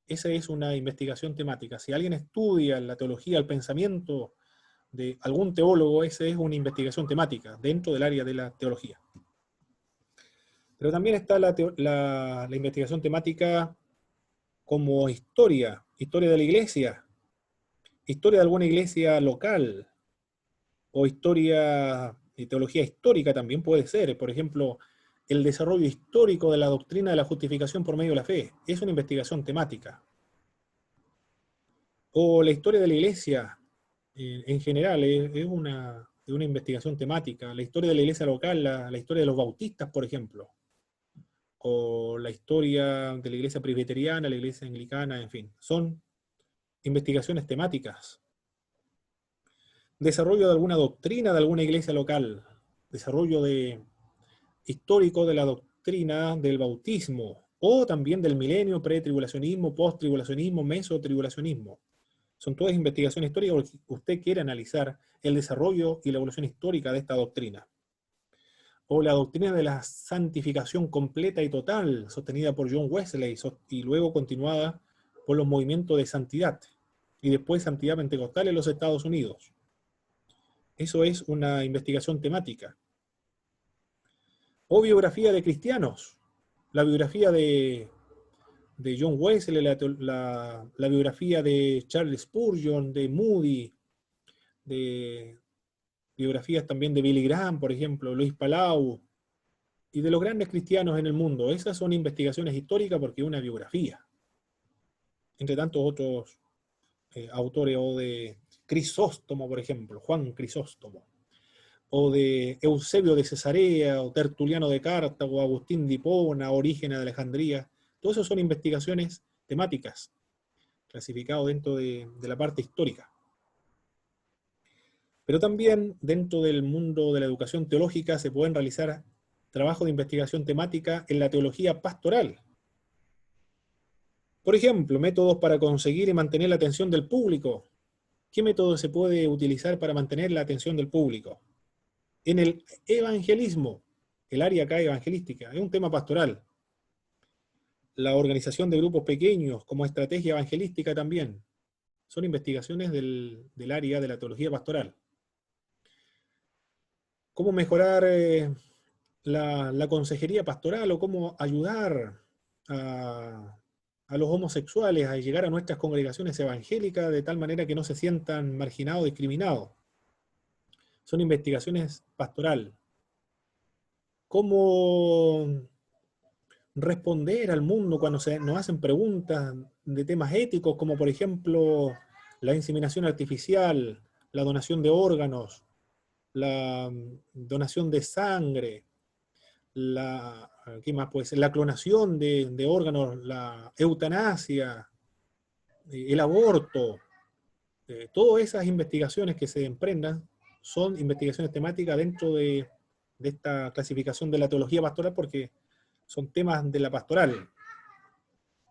Esa es una investigación temática. Si alguien estudia la teología, el pensamiento de algún teólogo, esa es una investigación temática dentro del área de la teología. Pero también está la investigación temática como historia de la iglesia, historia de alguna iglesia local, o historia y teología histórica también puede ser. Por ejemplo, el desarrollo histórico de la doctrina de la justificación por medio de la fe, es una investigación temática. O la historia de la iglesia, en general, es una investigación temática. La historia de la iglesia local, la historia de los bautistas, por ejemplo. O la historia de la iglesia presbiteriana, la iglesia anglicana, en fin. Son investigaciones temáticas. Desarrollo de alguna doctrina de alguna iglesia local. Desarrollo histórico de la doctrina del bautismo. O también del milenio, pretribulacionismo, posttribulacionismo, mesotribulacionismo. Son todas investigaciones históricas porque usted quiere analizar el desarrollo y la evolución histórica de esta doctrina. O la doctrina de la santificación completa y total, sostenida por John Wesley, y luego continuada por los movimientos de santidad, y después santidad pentecostal en los Estados Unidos. Eso es una investigación temática. O biografía de cristianos. La biografía de John Wesley, la biografía de Charles Spurgeon, de Moody, de biografías también de Billy Graham, por ejemplo, Luis Palau, y de los grandes cristianos en el mundo. Esas son investigaciones históricas porque es una biografía. Entre tantos otros autores, o de Crisóstomo, por ejemplo, Juan Crisóstomo, o de Eusebio de Cesarea, o Tertuliano de Cartago, Agustín de Hipona, Orígenes de Alejandría. Todas esas son investigaciones temáticas. clasificado dentro de la parte histórica. Pero también dentro del mundo de la educación teológica se pueden realizar trabajos de investigación temática en la teología pastoral. Por ejemplo, métodos para conseguir y mantener la atención del público. ¿Qué método se puede utilizar para mantener la atención del público? En el evangelismo, el área acá evangelística, es un tema pastoral. La organización de grupos pequeños como estrategia evangelística también. Son investigaciones del área de la teología pastoral. ¿Cómo mejorar la consejería pastoral o cómo ayudar a los homosexuales a llegar a nuestras congregaciones evangélicas de tal manera que no se sientan marginados, discriminados? Son investigaciones pastoral. ¿Cómo responder al mundo cuando nos hacen preguntas de temas éticos, como por ejemplo la inseminación artificial, la donación de órganos, la donación de sangre, ¿qué más puede ser? La clonación de órganos, la eutanasia, el aborto? Todas esas investigaciones que se emprendan son investigaciones temáticas dentro de esta clasificación de la teología pastoral, porque son temas de la pastoral,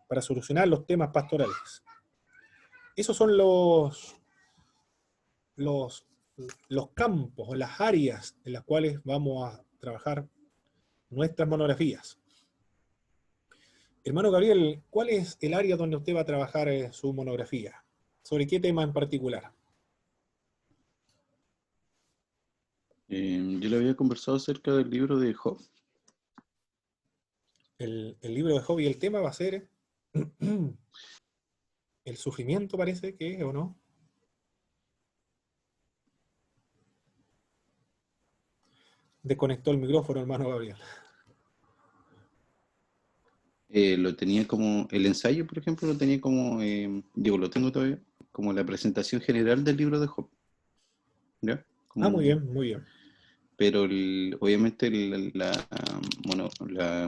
para solucionar los temas pastorales. Esos son los campos, las áreas en las cuales vamos a trabajar nuestras monografías. Hermano Gabriel, ¿cuál es el área donde usted va a trabajar su monografía? ¿Sobre qué tema en particular? Yo le había conversado acerca del libro de Job. El libro de Job, y el tema va a ser el sufrimiento, parece que es, ¿o no? Desconectó el micrófono, hermano Gabriel. Lo tenía como, el ensayo, por ejemplo, lo tenía como, digo, lo tengo todavía, como la presentación general del libro de Job. ¿Ya? Como, Muy bien, muy bien. pero obviamente la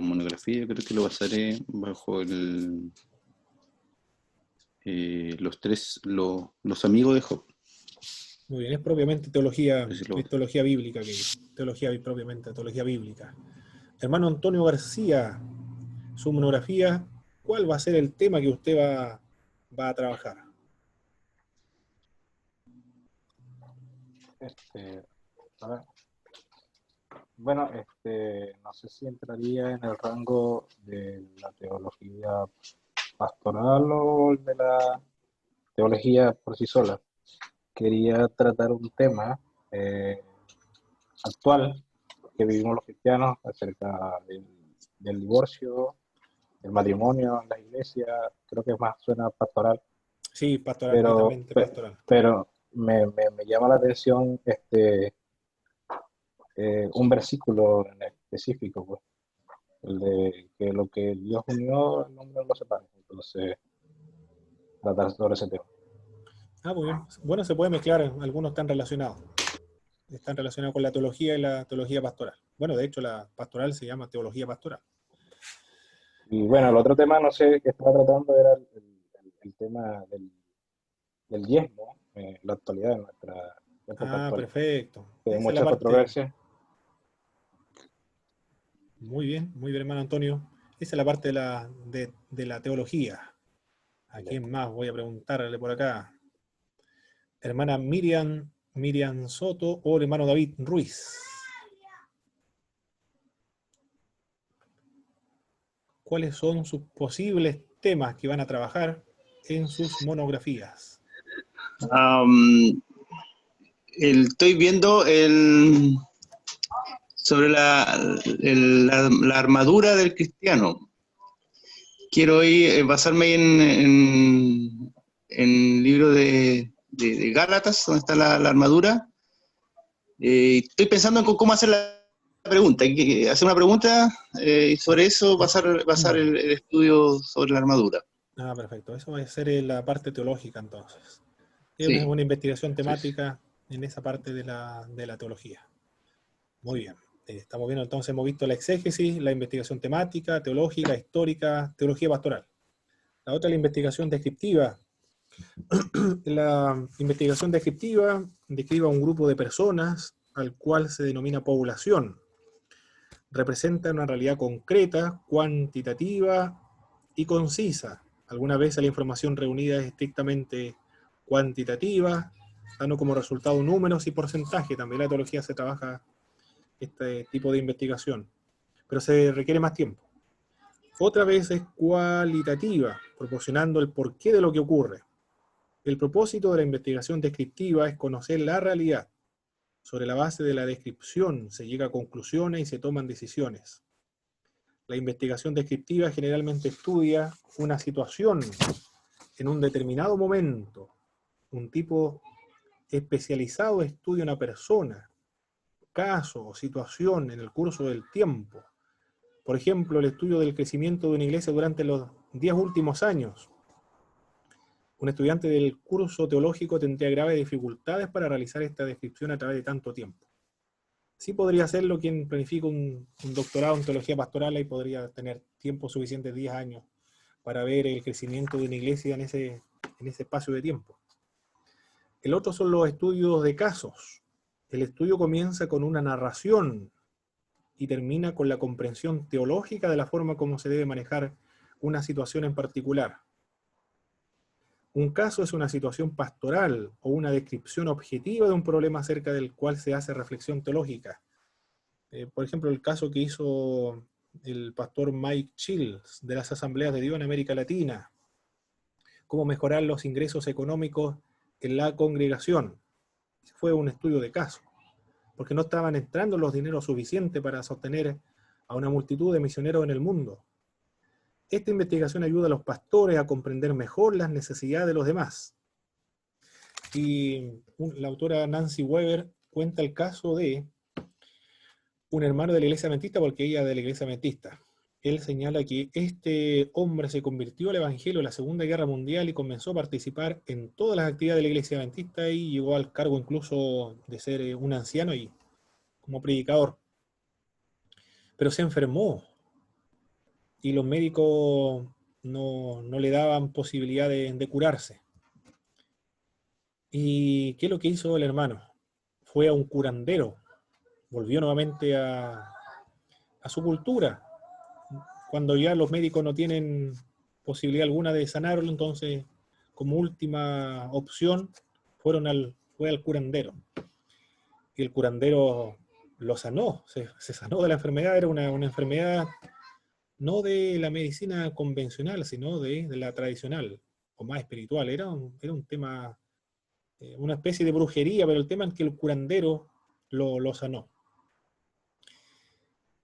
monografía yo creo que lo basaré bajo los amigos de Job. Muy bien, es propiamente teología, Decirlo. es teología bíblica, propiamente teología bíblica. Hermano Antonio García, su monografía, ¿cuál va a ser el tema que usted va a trabajar? A ver. Bueno, no sé si entraría en el rango de la teología pastoral o de la teología por sí sola. Quería tratar un tema actual que vivimos los cristianos acerca del divorcio, del matrimonio en la iglesia. Creo que más suena pastoral. Sí, pastoral, netamente pastoral. Pero me llama la atención un versículo en específico, pues, el de que lo que Dios unió, el hombre no lo separa. Entonces, tratar sobre ese tema. Muy bien. Bueno, se puede mezclar, algunos están relacionados. Están relacionados con la teología y la teología pastoral. Bueno, de hecho, la pastoral se llama teología pastoral. Y bueno, el otro tema, no sé, que estaba tratando era el tema del diezmo, la actualidad de nuestra época actual. Perfecto. Hay muchas controversias. Muy bien, hermano Antonio. Esa es la parte de la teología. ¿A quién más voy a preguntarle por acá? Hermana Miriam Soto o el hermano David Ruiz. ¿Cuáles son sus posibles temas que van a trabajar en sus monografías? Estoy viendo sobre la armadura del cristiano. Quiero basarme en el libro de Gálatas, donde está la armadura. Estoy pensando en cómo hacer la pregunta. Hay que hacer una pregunta y sobre eso basar el estudio sobre la armadura. Perfecto. Eso va a ser la parte teológica, entonces. Es Sí. una investigación temática en esa parte de la teología. Muy bien. Estamos viendo entonces, hemos visto la exégesis, la investigación temática, teológica, histórica, teología pastoral. La otra es la investigación descriptiva, La investigación descriptiva describe a un grupo de personas al cual se denomina población. Representa una realidad concreta, cuantitativa y concisa. Algunas veces la información reunida es estrictamente cuantitativa, dando como resultado números y porcentaje. También en la etología se trabaja este tipo de investigación, pero se requiere más tiempo. Otra vez es cualitativa, proporcionando el porqué de lo que ocurre. El propósito de la investigación descriptiva es conocer la realidad. Sobre la base de la descripción se llega a conclusiones y se toman decisiones. La investigación descriptiva generalmente estudia una situación en un determinado momento. Un tipo especializado estudia una persona, caso o situación en el curso del tiempo. Por ejemplo, el estudio del crecimiento de una iglesia durante los 10 últimos años. Un estudiante del curso teológico tendría graves dificultades para realizar esta descripción a través de tanto tiempo. Sí podría hacerlo quien planifica un doctorado en teología pastoral y podría tener tiempo suficiente, 10 años, para ver el crecimiento de una iglesia en ese espacio de tiempo. El otro son los estudios de casos. El estudio comienza con una narración y termina con la comprensión teológica de la forma como se debe manejar una situación en particular. Un caso es una situación pastoral o una descripción objetiva de un problema acerca del cual se hace reflexión teológica. Por ejemplo, el caso que hizo el pastor Mike Childs de las Asambleas de Dios en América Latina. Cómo mejorar los ingresos económicos en la congregación. Fue un estudio de caso, porque no estaban entrando los dineros suficientes para sostener a una multitud de misioneros en el mundo. Esta investigación ayuda a los pastores a comprender mejor las necesidades de los demás. Y la autora Nancy Weber cuenta el caso de un hermano de la iglesia adventista, porque ella es de la iglesia adventista. Él señala que este hombre se convirtió al evangelio en la Segunda Guerra Mundial y comenzó a participar en todas las actividades de la iglesia adventista y llegó al cargo incluso de ser un anciano y como predicador. Pero se enfermó y los médicos no le daban posibilidad de curarse. ¿Y qué es lo que hizo el hermano? Fue a un curandero, volvió nuevamente a su cultura. Cuando ya los médicos no tienen posibilidad alguna de sanarlo, entonces, como última opción, fue al curandero. Y el curandero lo sanó, se sanó de la enfermedad. Era una enfermedad no de la medicina convencional, sino de la tradicional, o más espiritual. Era un tema, una especie de brujería, pero el tema es que el curandero lo sanó.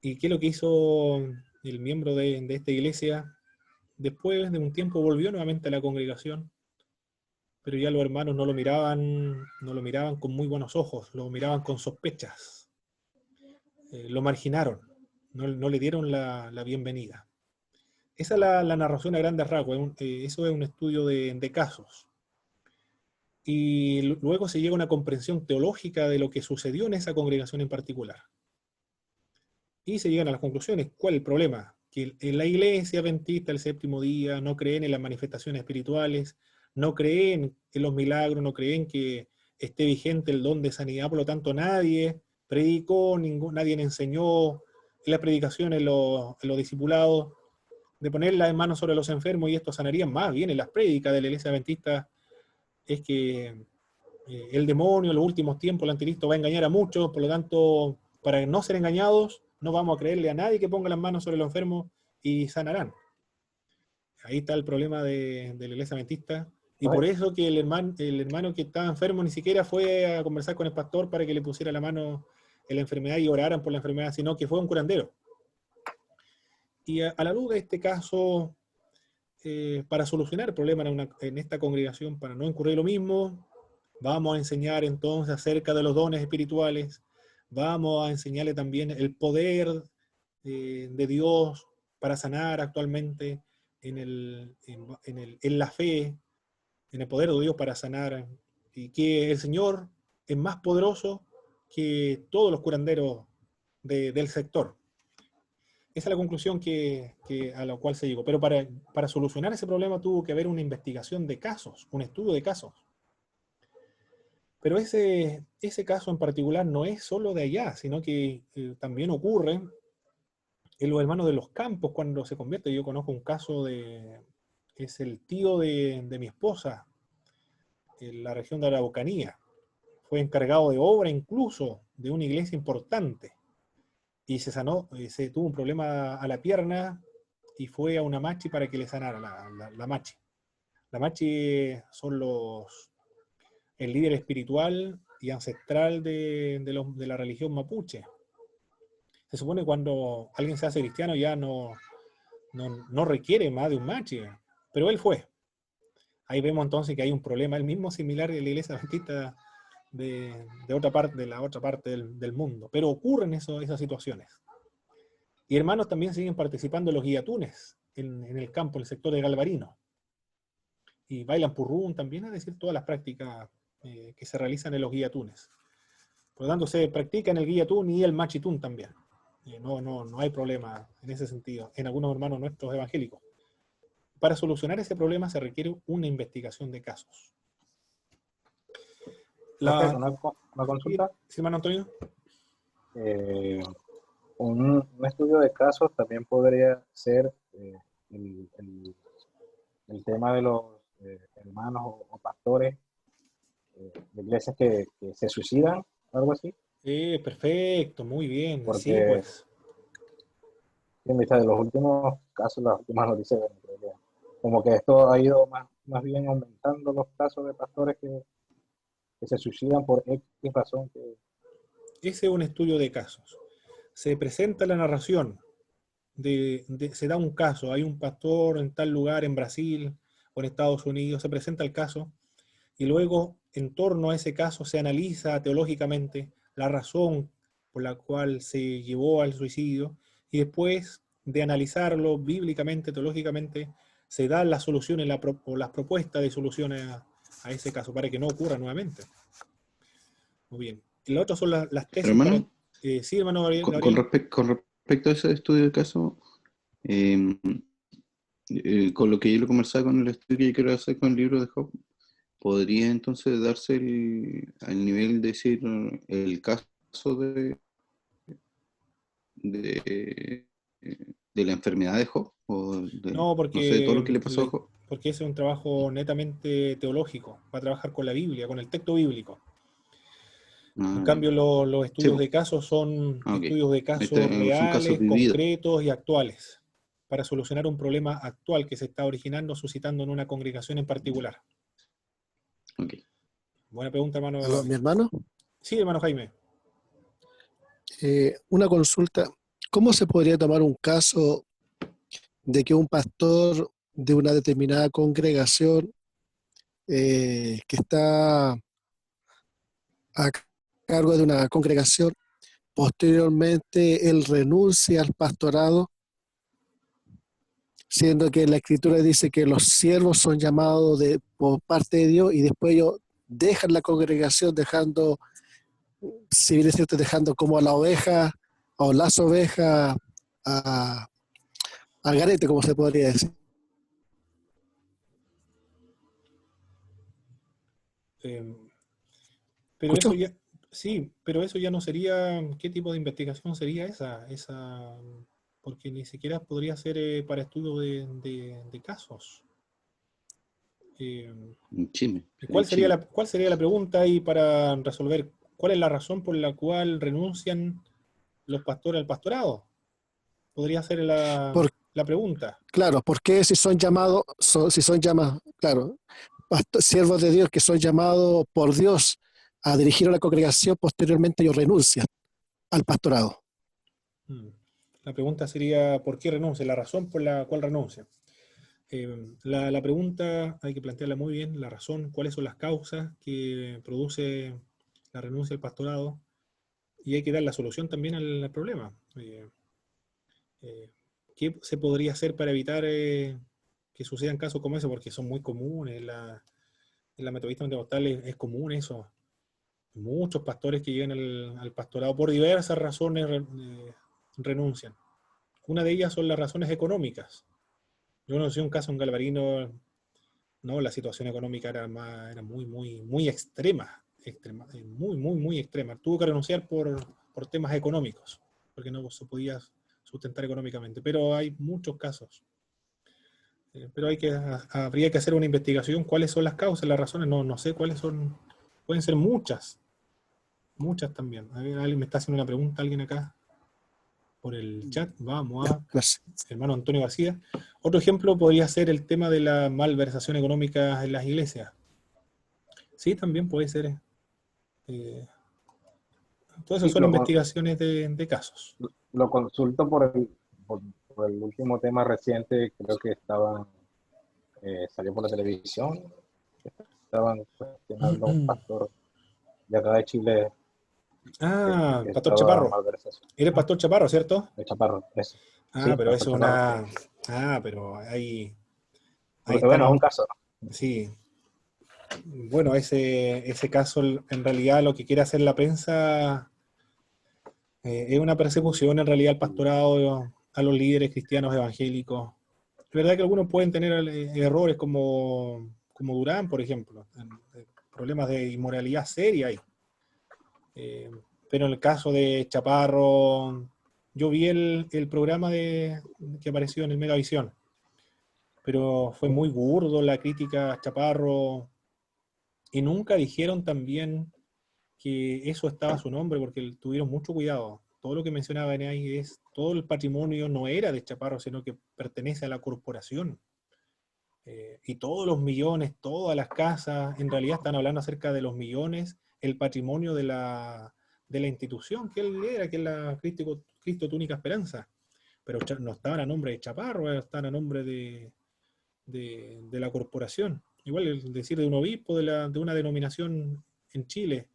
¿Y qué es lo que hizo el miembro de esta iglesia? Después de un tiempo volvió nuevamente a la congregación, pero ya los hermanos no lo miraban con muy buenos ojos, lo miraban con sospechas. Lo marginaron, no le dieron la bienvenida. Esa es la narración a grandes rasgos. Eso es un estudio de casos. Y luego se llega a una comprensión teológica de lo que sucedió en esa congregación en particular. Y se llegan a las conclusiones. ¿Cuál es el problema? Que en la iglesia adventista, el séptimo día, no creen en las manifestaciones espirituales, no creen en los milagros, no creen que esté vigente el don de sanidad, por lo tanto nadie predicó, nadie enseñó en las predicaciones, en los discipulados, de poner las manos sobre los enfermos y estos sanarían. Más bien en las prédicas de la iglesia adventista es que el demonio en los últimos tiempos, el anticristo, va a engañar a muchos, por lo tanto, para no ser engañados, no vamos a creerle a nadie que ponga las manos sobre los enfermos y sanarán. Ahí está el problema de la iglesia adventista. Y por eso que el hermano que estaba enfermo ni siquiera fue a conversar con el pastor para que le pusiera la mano en la enfermedad y oraran por la enfermedad, sino que fue un curandero. Y a la luz de este caso, para solucionar el problema en esta congregación, para no incurrir lo mismo, vamos a enseñar entonces acerca de los dones espirituales. Vamos a enseñarle también el poder de Dios para sanar actualmente en la fe, en el poder de Dios para sanar, y que el Señor es más poderoso que todos los curanderos del sector. Esa es la conclusión a la cual se llegó. Pero para solucionar ese problema tuvo que haber una investigación de casos, un estudio de casos. Pero ese caso en particular no es solo de allá, sino que también ocurre en los hermanos de los Campos cuando se convierte. Yo conozco un caso es el tío de mi esposa, en la región de Araucanía. Fue encargado de obra incluso de una iglesia importante. Y se sanó, se tuvo un problema a la pierna y fue a una machi para que le sanara la machi. La machi son el líder espiritual y ancestral de la religión mapuche. Se supone que cuando alguien se hace cristiano ya no requiere más de un machi, pero él fue. Ahí vemos entonces que hay un problema, el mismo similar de la iglesia adventista de la otra parte del mundo. Pero ocurren esas situaciones. Y hermanos también siguen participando en los guillatunes en el campo, en el sector de Galvarino. Y bailan purrún también, es decir, todas las prácticas que se realizan en los guillatunes. Por lo tanto, se practica en el guillatún y el machitún también. No hay problema en ese sentido, en algunos hermanos nuestros evangélicos. Para solucionar ese problema se requiere una investigación de casos. Una consulta. Sí, hermano Antonio. Un estudio de casos también podría ser el tema de los hermanos o pastores de iglesias que se suicidan, algo así. Perfecto, muy bien. Porque, sí, pues. En vista de los últimos casos, las últimas noticias, como que esto ha ido más bien aumentando los casos de pastores que se suicidan por X razón. Ese es un estudio de casos. Se presenta la narración, se da un caso, hay un pastor en tal lugar, en Brasil o en Estados Unidos, se presenta el caso, y luego en torno a ese caso se analiza teológicamente la razón por la cual se llevó al suicidio, y después de analizarlo bíblicamente, teológicamente, se dan las soluciones o las propuestas de soluciones a ese caso, para que no ocurra nuevamente. Muy bien. Y lo otro son las tesis. Hermano, sí, hermano Gabriel. Con respecto a ese estudio de caso, con lo que yo lo conversaba con el estudio que yo quiero hacer con el libro de Job, ¿podría entonces darse al nivel de decir el caso de la enfermedad de Job? No, porque no sé, todo lo que le pasó a Job. Porque ese es un trabajo netamente teológico, va a trabajar con la Biblia, con el texto bíblico. En cambio, los estudios de casos son estudios de casos reales, concretos y actuales, para solucionar un problema actual que se está originando, suscitando en una congregación en particular. Okay. Buena pregunta, hermano. ¿Aló, mi hermano? Sí, hermano Jaime. Una consulta. ¿Cómo se podría tomar un caso de que un pastor de una determinada congregación que está a cargo de una congregación, posteriormente él renuncia al pastorado, siendo que la Escritura dice que los siervos son llamados por parte de Dios y después ellos dejan la congregación dejando, si bien es cierto, dejando como a la oveja o las ovejas al garete, como se podría decir? Pero eso ya, sí, pero eso ya no sería, ¿qué tipo de investigación sería esa? Porque ni siquiera podría ser para estudio de casos. ¿Cuál sería la pregunta ahí para resolver? ¿Cuál es la razón por la cual renuncian los pastores al pastorado? Podría ser la pregunta. Claro, porque si son llamados, claro, siervos de Dios que son llamados por Dios a dirigir a la congregación, posteriormente ellos renuncian al pastorado. La pregunta sería, ¿por qué renuncia? La razón por la cual renuncia. La pregunta hay que plantearla muy bien, la razón, cuáles son las causas que produce la renuncia al pastorado, y hay que dar la solución también al problema. ¿Qué se podría hacer para evitar que sucedan casos como ese? Porque son muy comunes, en la metodista pentecostal es común eso. Muchos pastores que llegan al pastorado por diversas razones renuncian. Una de ellas son las razones económicas. Yo conocí un caso en Galvarino, no, la situación económica era muy extrema, muy extrema. Tuvo que renunciar por temas económicos, porque no se podía sustentar económicamente. Pero hay muchos casos. Pero habría que hacer una investigación. ¿Cuáles son las causas, las razones? No sé cuáles son. Pueden ser muchas también. A ver, alguien me está haciendo una pregunta, alguien acá por el chat. Vamos a hermano Antonio García. Otro ejemplo podría ser el tema de la malversación económica en las iglesias. Sí, también puede ser. Todo eso Sí, son investigaciones de casos. lo consulto por el último tema reciente, creo que salió por la televisión, estaban cuestionando a un pastor de acá de Chile Ah, que Pastor estaba Chaparro. malversación. Eres Pastor Chaparro, ¿cierto? El Chaparro, eso. Ah, Sí, pero Pastor eso es Chaparro. una... Ah, pero ahí Bueno, es un caso. Sí. Bueno, ese caso, en realidad, lo que quiere hacer la prensa es una persecución, en realidad, al pastorado, a los líderes cristianos evangélicos. Es verdad que algunos pueden tener errores como Durán, por ejemplo, problemas de inmoralidad seria ahí. Pero en el caso de Chaparro, yo vi el programa que apareció en el Megavisión, pero fue muy burdo la crítica a Chaparro, y nunca dijeron también que eso estaba a su nombre, porque tuvieron mucho cuidado. Todo lo que mencionaban ahí todo el patrimonio no era de Chaparro, sino que pertenece a la corporación. Y todos los millones, todas las casas, en realidad están hablando acerca de los millones, el patrimonio de la institución que él era, que es la Cristo tu única esperanza. Pero no estaban a nombre de Chaparro, estaban a nombre de la corporación. Igual el decir de un obispo de una denominación en Chile.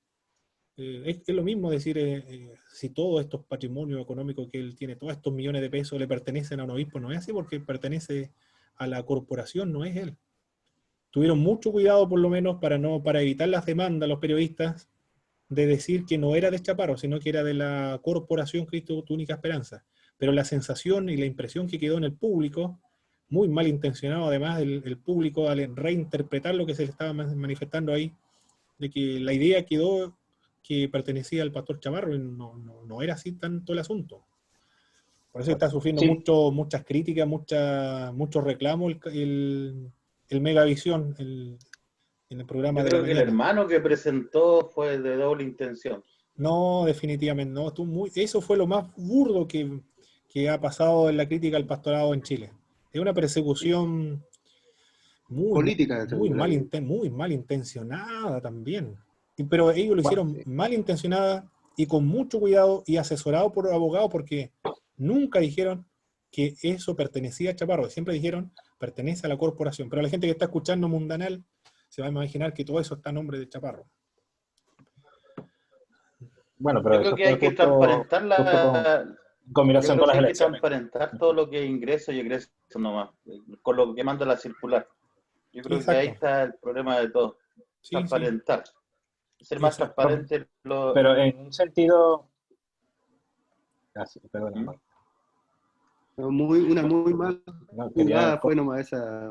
Es lo mismo decir si todos estos patrimonios económicos que él tiene, todos estos millones de pesos le pertenecen a un obispo. No es así, porque pertenece a la corporación, no es él. Tuvieron mucho cuidado, por lo menos, para evitar las demandas a los periodistas de decir que no era de Chaparro, sino que era de la corporación Cristo tu única esperanza. Pero la sensación y la impresión que quedó en el público, muy malintencionado además, el público al reinterpretar lo que se le estaba manifestando ahí, de que la idea quedó que pertenecía al pastor Chaparro, y no era así tanto el asunto. Por eso está sufriendo Sí. muchas críticas, muchos reclamos el Megavisión, en el programa Yo de la creo que el mañana. hermano que presentó fue de doble intención. No, definitivamente no. Eso fue lo más burdo que ha pasado en la crítica al pastorado en Chile. Es una persecución Política, muy mal intencionada también. Pero ellos lo hicieron mal intencionada y con mucho cuidado y asesorado por abogados, porque nunca dijeron que eso pertenecía a Chaparro. Siempre dijeron pertenece a la corporación. Pero la gente que está escuchando Mundanal se va a imaginar que todo eso está a nombre de Chaparro. Bueno, pero Yo creo que hay que transparentar combinación con las elecciones. transparentar todo lo que es ingreso y egreso nomás, con lo que manda la circular. Yo creo Exacto. que ahí está el problema de todo. Sí, transparentar. Ser más Exacto. transparente. Pero en un sentido... perdón, una muy mal jugada fue nomás esa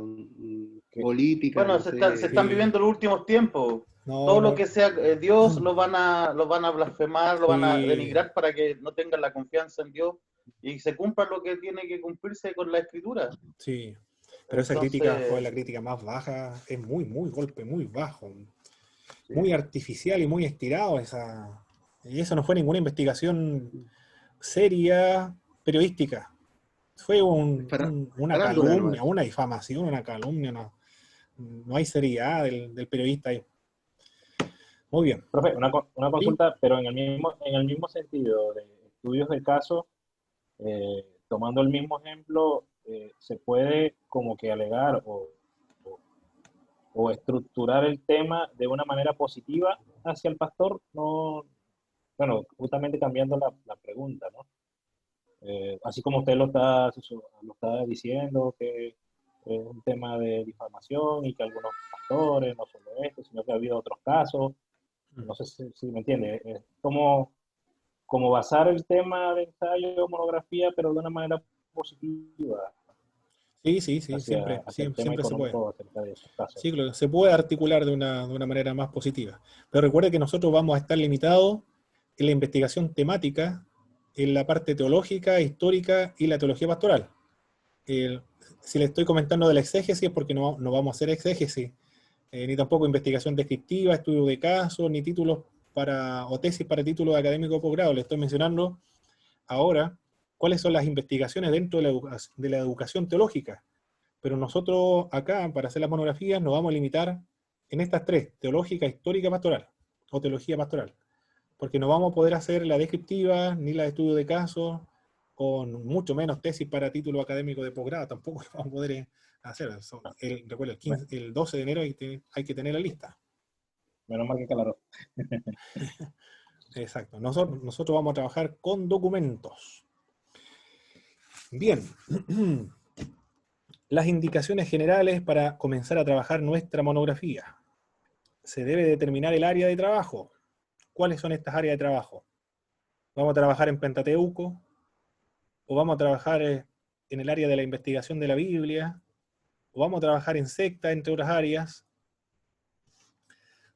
política. Bueno, no se están viviendo los últimos tiempos. Todo lo que sea Dios lo van a blasfemar, lo van a denigrar para que no tengan la confianza en Dios y se cumpla lo que tiene que cumplirse con la Escritura. Sí, pero esa crítica fue la crítica más baja, es muy golpe, muy bajo, muy artificial y muy estirado y eso no fue ninguna investigación seria, periodística. Fue una calumnia, una difamación, una calumnia, no hay seriedad del periodista ahí. Muy bien. Profe, una consulta, pero en el mismo sentido de estudios de caso, tomando el mismo ejemplo, se puede como que alegar o estructurar el tema de una manera positiva hacia el pastor, no, bueno, justamente cambiando la pregunta, ¿no? Así como usted lo está diciendo, que es un tema de difamación y que algunos pastores, no solo esto, sino que ha habido otros casos, no sé si me entiende, es como basar el tema de ensayo o monografía, pero de una manera positiva. Sí, siempre se puede. Sí, claro, se puede articular de una manera más positiva. Pero recuerde que nosotros vamos a estar limitados en la investigación temática, en la parte teológica, histórica y la teología pastoral. Si le estoy comentando de la exégesis es porque no vamos a hacer exégesis, ni tampoco investigación descriptiva, estudio de casos, ni títulos o tesis para títulos académicos de posgrado. Le estoy mencionando ahora cuáles son las investigaciones dentro de la educación teológica. Pero nosotros acá, para hacer las monografías, nos vamos a limitar en estas tres: teológica, histórica, pastoral, o teología pastoral. Porque no vamos a poder hacer la descriptiva, ni la de estudio de casos, con mucho menos tesis para título académico de posgrado, tampoco vamos a poder hacer. Recuerdo, el 12 de enero hay que tener la lista. Menos mal que claro. Exacto. Nosotros vamos a trabajar con documentos. Bien. Las indicaciones generales para comenzar a trabajar nuestra monografía. Se debe determinar el área de trabajo. ¿Cuáles son estas áreas de trabajo? ¿Vamos a trabajar en Pentateuco? ¿O vamos a trabajar en el área de la investigación de la Biblia? ¿O vamos a trabajar en secta, entre otras áreas?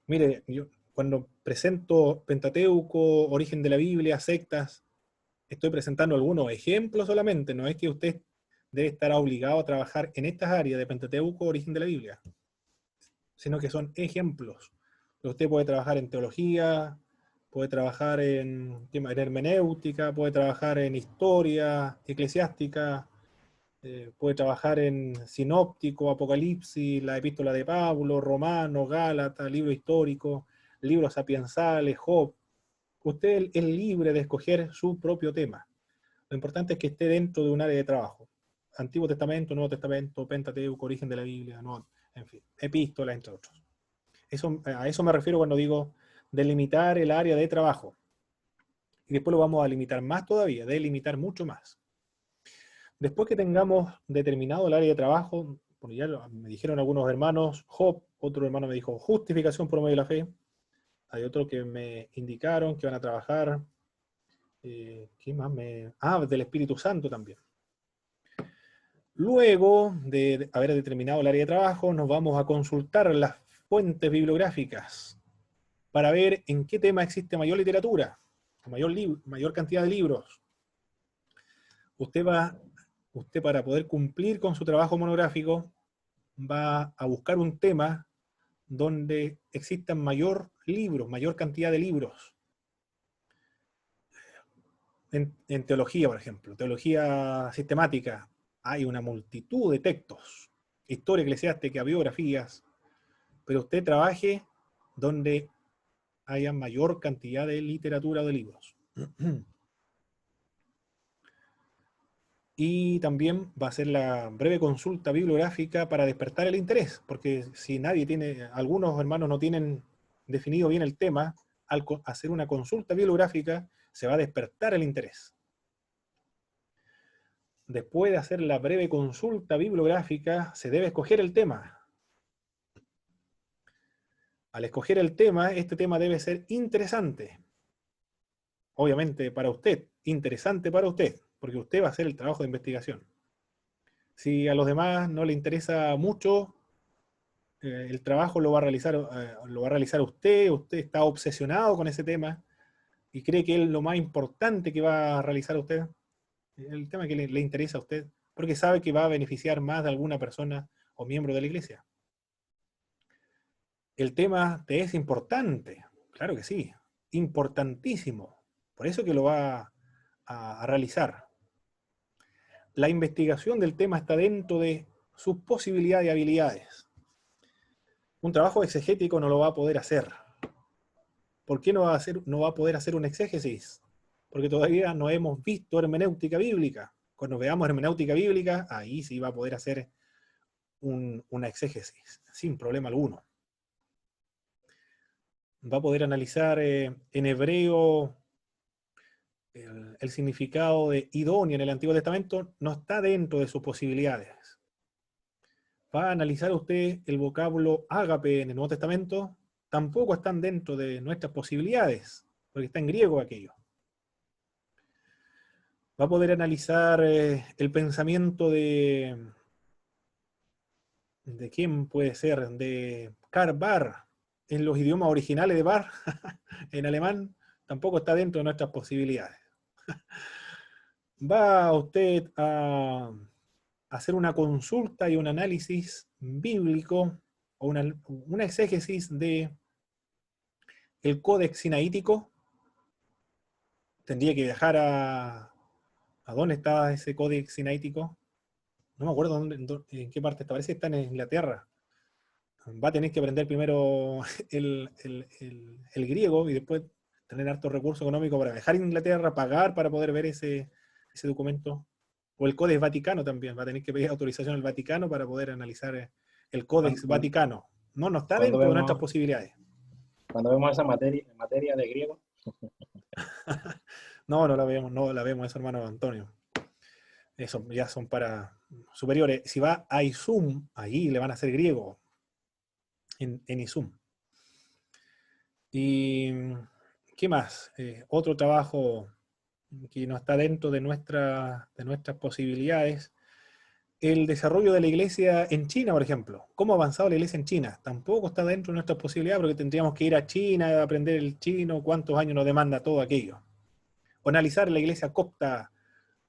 Mire, yo cuando presento Pentateuco, origen de la Biblia, sectas, estoy presentando algunos ejemplos solamente, no es que usted debe estar obligado a trabajar en estas áreas de Pentateuco, origen de la Biblia, sino que son ejemplos. Usted puede trabajar en teología, puede trabajar en hermenéutica, puede trabajar en historia eclesiástica, puede trabajar en sinóptico, Apocalipsis, la epístola de Pablo, Romanos, Gálatas, libro histórico, libros sapiensales, Job. Usted es libre de escoger su propio tema. Lo importante es que esté dentro de un área de trabajo. Antiguo Testamento, Nuevo Testamento, Pentateuco, origen de la Biblia, en fin, epístola, entre otros. A eso me refiero cuando digo delimitar el área de trabajo. Y después lo vamos a limitar más todavía, delimitar mucho más. Después que tengamos determinado el área de trabajo, porque ya me dijeron algunos hermanos, Job, otro hermano me dijo justificación por medio de la fe. Hay otro que me indicaron que van a trabajar, ¿qué más del Espíritu Santo también. Luego de haber determinado el área de trabajo, nos vamos a consultar las fuentes bibliográficas para ver en qué tema existe mayor literatura, mayor cantidad de libros. Usted para poder cumplir con su trabajo monográfico va a buscar un tema donde existan mayor cantidad de libros. En teología, por ejemplo, teología sistemática, hay una multitud de textos, historia eclesiástica, biografías, pero usted trabaje donde haya mayor cantidad de literatura o de libros. Y también va a ser la breve consulta bibliográfica para despertar el interés, porque si algunos hermanos no tienen definido bien el tema, al hacer una consulta bibliográfica se va a despertar el interés. Después de hacer la breve consulta bibliográfica, se debe escoger el tema. Al escoger el tema, este tema debe ser interesante. Obviamente para usted, interesante para usted, porque usted va a hacer el trabajo de investigación. Si a los demás no le interesa mucho, el trabajo lo va a realizar usted está obsesionado con ese tema y cree que es lo más importante que va a realizar usted. El tema que le interesa a usted, porque sabe que va a beneficiar más de alguna persona o miembro de la iglesia. El tema te es importante, claro que sí, importantísimo, por eso que lo va a realizar. La investigación del tema está dentro de sus posibilidades y habilidades. Un trabajo exegético no lo va a poder hacer. ¿Por qué no va a poder hacer un exégesis? Porque todavía no hemos visto hermenéutica bíblica. Cuando veamos hermenéutica bíblica, ahí sí va a poder hacer una exégesis, sin problema alguno. Va a poder analizar en hebreo el significado de idónea en el Antiguo Testamento, no está dentro de sus posibilidades. Va a analizar usted el vocablo ágape en el Nuevo Testamento, tampoco están dentro de nuestras posibilidades, porque está en griego aquello. Va a poder analizar el pensamiento de quién puede ser, de Karl Barth, en los idiomas originales de Barth, en alemán, tampoco está dentro de nuestras posibilidades. Va usted a hacer una consulta y un análisis bíblico, o una exégesis de el Códex Sinaítico. Tendría que viajar a dónde estaba ese Códex Sinaítico. No me acuerdo en qué parte está, parece que está en Inglaterra. Va a tener que aprender primero el griego y después tener hartos recursos económicos para viajar a Inglaterra, pagar para poder ver ese documento. O el Códex Vaticano también, va a tener que pedir autorización al Vaticano para poder analizar el Códex Vaticano. No está dentro de nuestras posibilidades. Cuando vemos esa materia de griego. No la vemos, eso, hermano Antonio. Eso ya son para superiores. Si va a ISUM, ahí le van a hacer griego. En ISUM. ¿Y qué más? Otro trabajo que no está dentro de nuestras posibilidades, el desarrollo de la iglesia en China, por ejemplo. ¿Cómo ha avanzado la iglesia en China? Tampoco está dentro de nuestras posibilidades, porque tendríamos que ir a China a aprender el chino, cuántos años nos demanda todo aquello. O analizar la iglesia copta,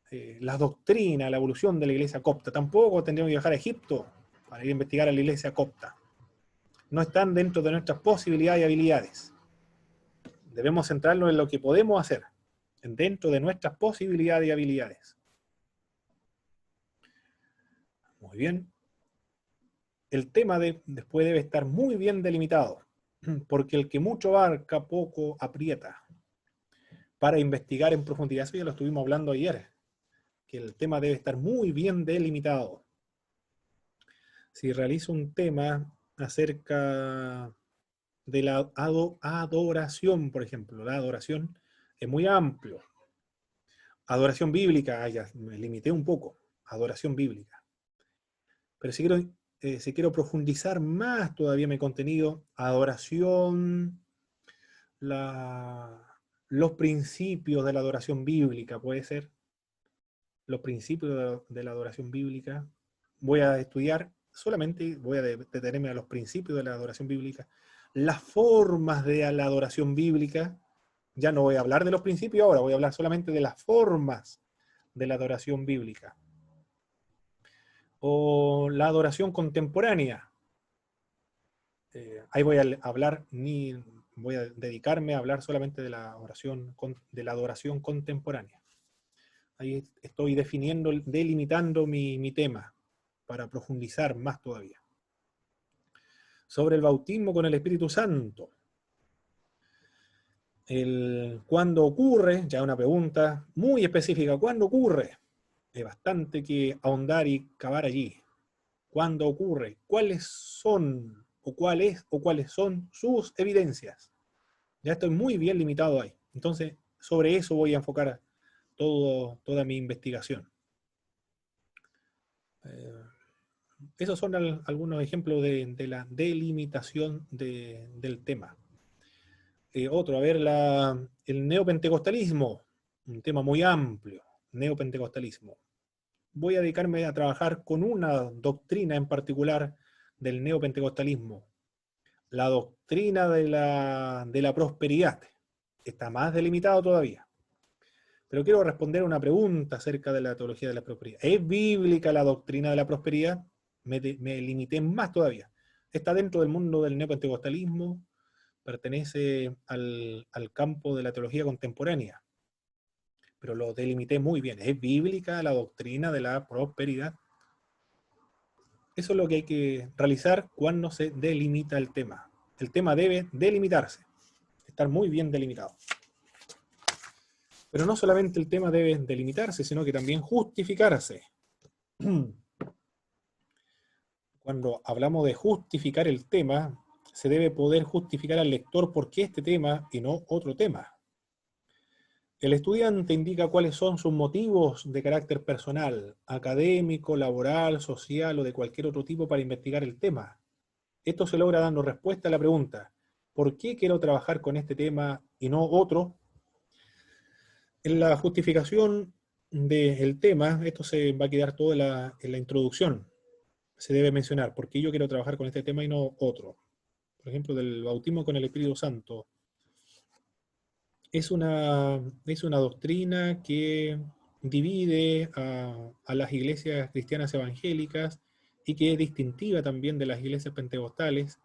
la doctrina, la evolución de la iglesia copta. Tampoco tendríamos que viajar a Egipto para ir a investigar a la iglesia copta. No están dentro de nuestras posibilidades y habilidades. Debemos centrarnos en lo que podemos hacer, dentro de nuestras posibilidades y habilidades. Muy bien. El tema después debe estar muy bien delimitado, porque el que mucho abarca, poco aprieta. Para investigar en profundidad, eso ya lo estuvimos hablando ayer, que el tema debe estar muy bien delimitado. Si realizo un tema acerca de la adoración, por ejemplo, la adoración es muy amplio. Adoración bíblica, ya me limité un poco, adoración bíblica. Pero si quiero profundizar más todavía mi contenido, adoración, los principios de la adoración bíblica, puede ser, los principios de la adoración bíblica, voy a estudiar solamente, voy a detenerme a los principios de la adoración bíblica, las formas de la adoración bíblica. Ya no voy a hablar de los principios ahora, voy a hablar solamente de las formas de la adoración bíblica. O la adoración contemporánea. Ahí voy a dedicarme a hablar solamente de la adoración contemporánea. Ahí estoy delimitando mi tema para profundizar más todavía. Sobre el bautismo con el Espíritu Santo. ¿Cuándo ocurre? Ya una pregunta muy específica. ¿Cuándo ocurre? Es bastante que ahondar y cavar allí. ¿Cuándo ocurre? ¿Cuáles son cuáles son sus evidencias? Ya estoy muy bien limitado ahí. Entonces, sobre eso voy a enfocar toda mi investigación. Esos son algunos ejemplos de la delimitación del tema. Otro, a ver, el neopentecostalismo, un tema muy amplio, neopentecostalismo. Voy a dedicarme a trabajar con una doctrina en particular del neopentecostalismo, la doctrina de la prosperidad. Está más delimitado todavía. Pero quiero responder a una pregunta acerca de la teología de la prosperidad. ¿Es bíblica la doctrina de la prosperidad? Me limité más todavía. Está dentro del mundo del neopentecostalismo, pertenece al campo de la teología contemporánea. Pero lo delimité muy bien. ¿Es bíblica la doctrina de la prosperidad? Eso es lo que hay que realizar cuando se delimita el tema. El tema debe delimitarse, estar muy bien delimitado. Pero no solamente el tema debe delimitarse, sino que también justificarse. Cuando hablamos de justificar el tema, se debe poder justificar al lector por qué este tema y no otro tema. El estudiante indica cuáles son sus motivos de carácter personal, académico, laboral, social o de cualquier otro tipo para investigar el tema. Esto se logra dando respuesta a la pregunta, ¿por qué quiero trabajar con este tema y no otro? En la justificación del tema, esto se va a quedar todo en la introducción, se debe mencionar, porque yo quiero trabajar con este tema y no otro. Por ejemplo, del bautismo con el Espíritu Santo. Es una doctrina que divide a las iglesias cristianas evangélicas y que es distintiva también de las iglesias pentecostales,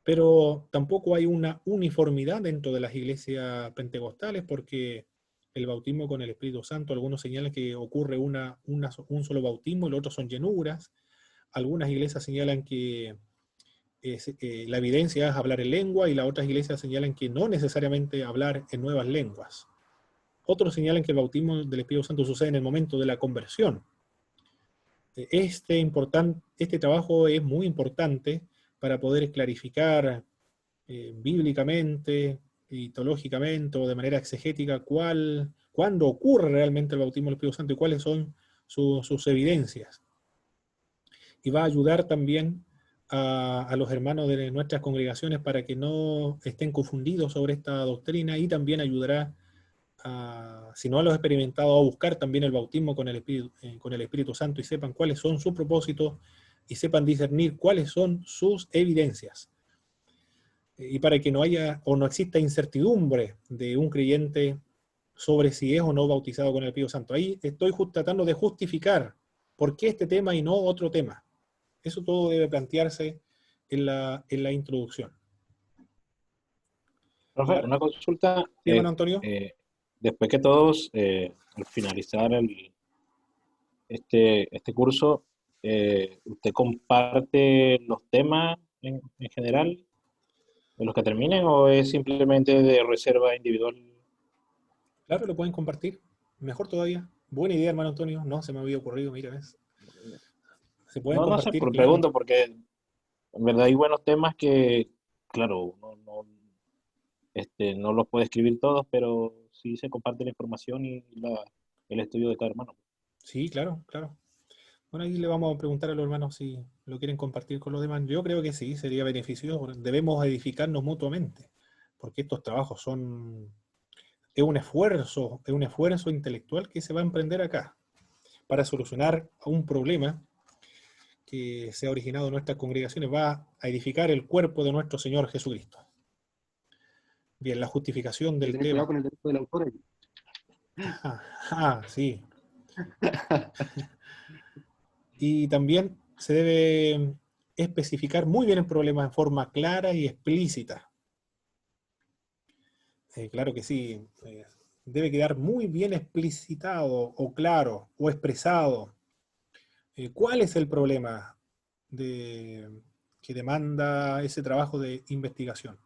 pero tampoco hay una uniformidad dentro de las iglesias pentecostales, porque el bautismo con el Espíritu Santo, algunos señalan que ocurre un solo bautismo y los otros son llenuras. Algunas iglesias señalan que la evidencia es hablar en lengua, y las otras iglesias señalan que no necesariamente hablar en nuevas lenguas. Otros señalan que el bautismo del Espíritu Santo sucede en el momento de la conversión. Este trabajo es muy importante para poder clarificar bíblicamente y teológicamente o de manera exegética cuándo ocurre realmente el bautismo del Espíritu Santo y cuáles son sus evidencias. Y va a ayudar también a los hermanos de nuestras congregaciones para que no estén confundidos sobre esta doctrina, y también ayudará, si no lo han experimentado, a buscar también el bautismo con el Espíritu Santo y sepan cuáles son sus propósitos y sepan discernir cuáles son sus evidencias. Y para que no haya o no exista incertidumbre de un creyente sobre si es o no bautizado con el Espíritu Santo. Ahí estoy tratando de justificar por qué este tema y no otro tema. Eso todo debe plantearse en la introducción. Profe, una consulta. ¿Sí, hermano Antonio? Después que todos, al finalizar este curso, ¿usted comparte los temas en general de los que terminen, o es simplemente de reserva individual? Claro, lo pueden compartir. Mejor todavía. Buena idea, hermano Antonio. No, se me había ocurrido, mira, ¿ves? Se pueden compartir. No sé, claro. Pregunto porque en verdad hay buenos temas que, claro, no los puede escribir todos, pero sí se comparte la información y el estudio de cada hermano. Sí, claro, claro. Bueno, ahí le vamos a preguntar a los hermanos si lo quieren compartir con los demás. Yo creo que sí, sería beneficioso. Debemos edificarnos mutuamente, porque estos trabajos es un esfuerzo intelectual que se va a emprender acá para solucionar un problema que se ha originado en nuestras congregaciones. Va a edificar el cuerpo de nuestro Señor Jesucristo. Bien, la justificación del tema. Con el derecho del autor. Sí. Y también se debe especificar muy bien el problema en forma clara y explícita. Claro que sí. Debe quedar muy bien explicitado o claro o expresado cuál es el problema que demanda ese trabajo de investigación.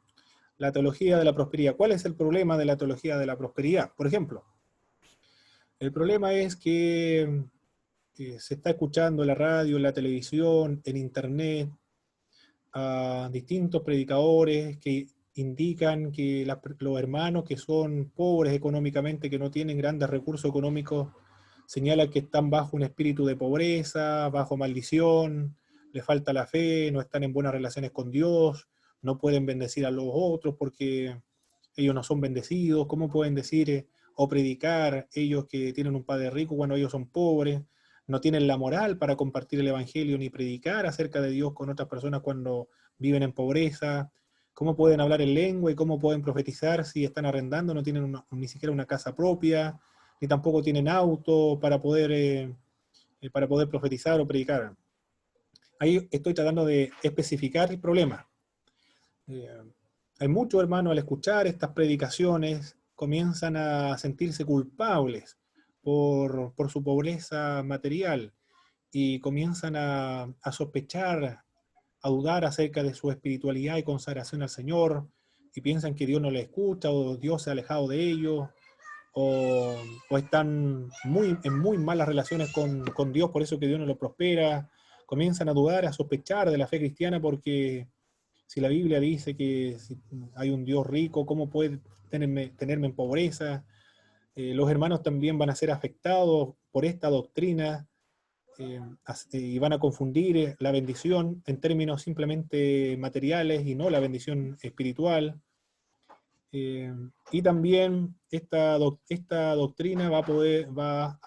La teología de la prosperidad. ¿Cuál es el problema de la teología de la prosperidad? Por ejemplo, el problema es que se está escuchando en la radio, en la televisión, en internet, a distintos predicadores que indican que los hermanos que son pobres económicamente, que no tienen grandes recursos económicos, señalan que están bajo un espíritu de pobreza, bajo maldición, les falta la fe, no están en buenas relaciones con Dios, no pueden bendecir a los otros porque ellos no son bendecidos. ¿Cómo pueden decir o predicar ellos que tienen un padre rico cuando ellos son pobres? No tienen la moral para compartir el evangelio ni predicar acerca de Dios con otras personas cuando viven en pobreza. ¿Cómo pueden hablar en lengua y cómo pueden profetizar si están arrendando, no tienen ni siquiera una casa propia, ni tampoco tienen auto para poder profetizar o predicar? Ahí estoy tratando de especificar el problema. Hay muchos hermanos, al escuchar estas predicaciones, comienzan a sentirse culpables por su pobreza material y comienzan a sospechar, a dudar acerca de su espiritualidad y consagración al Señor, y piensan que Dios no les escucha o Dios se ha alejado de ellos, o están en muy malas relaciones con Dios, por eso que Dios no los prospera. Comienzan a dudar, a sospechar de la fe cristiana, porque si la Biblia dice que si hay un Dios rico, ¿cómo puede tenerme en pobreza? Los hermanos también van a ser afectados por esta doctrina y van a confundir la bendición en términos simplemente materiales y no la bendición espiritual. Y también esta doctrina va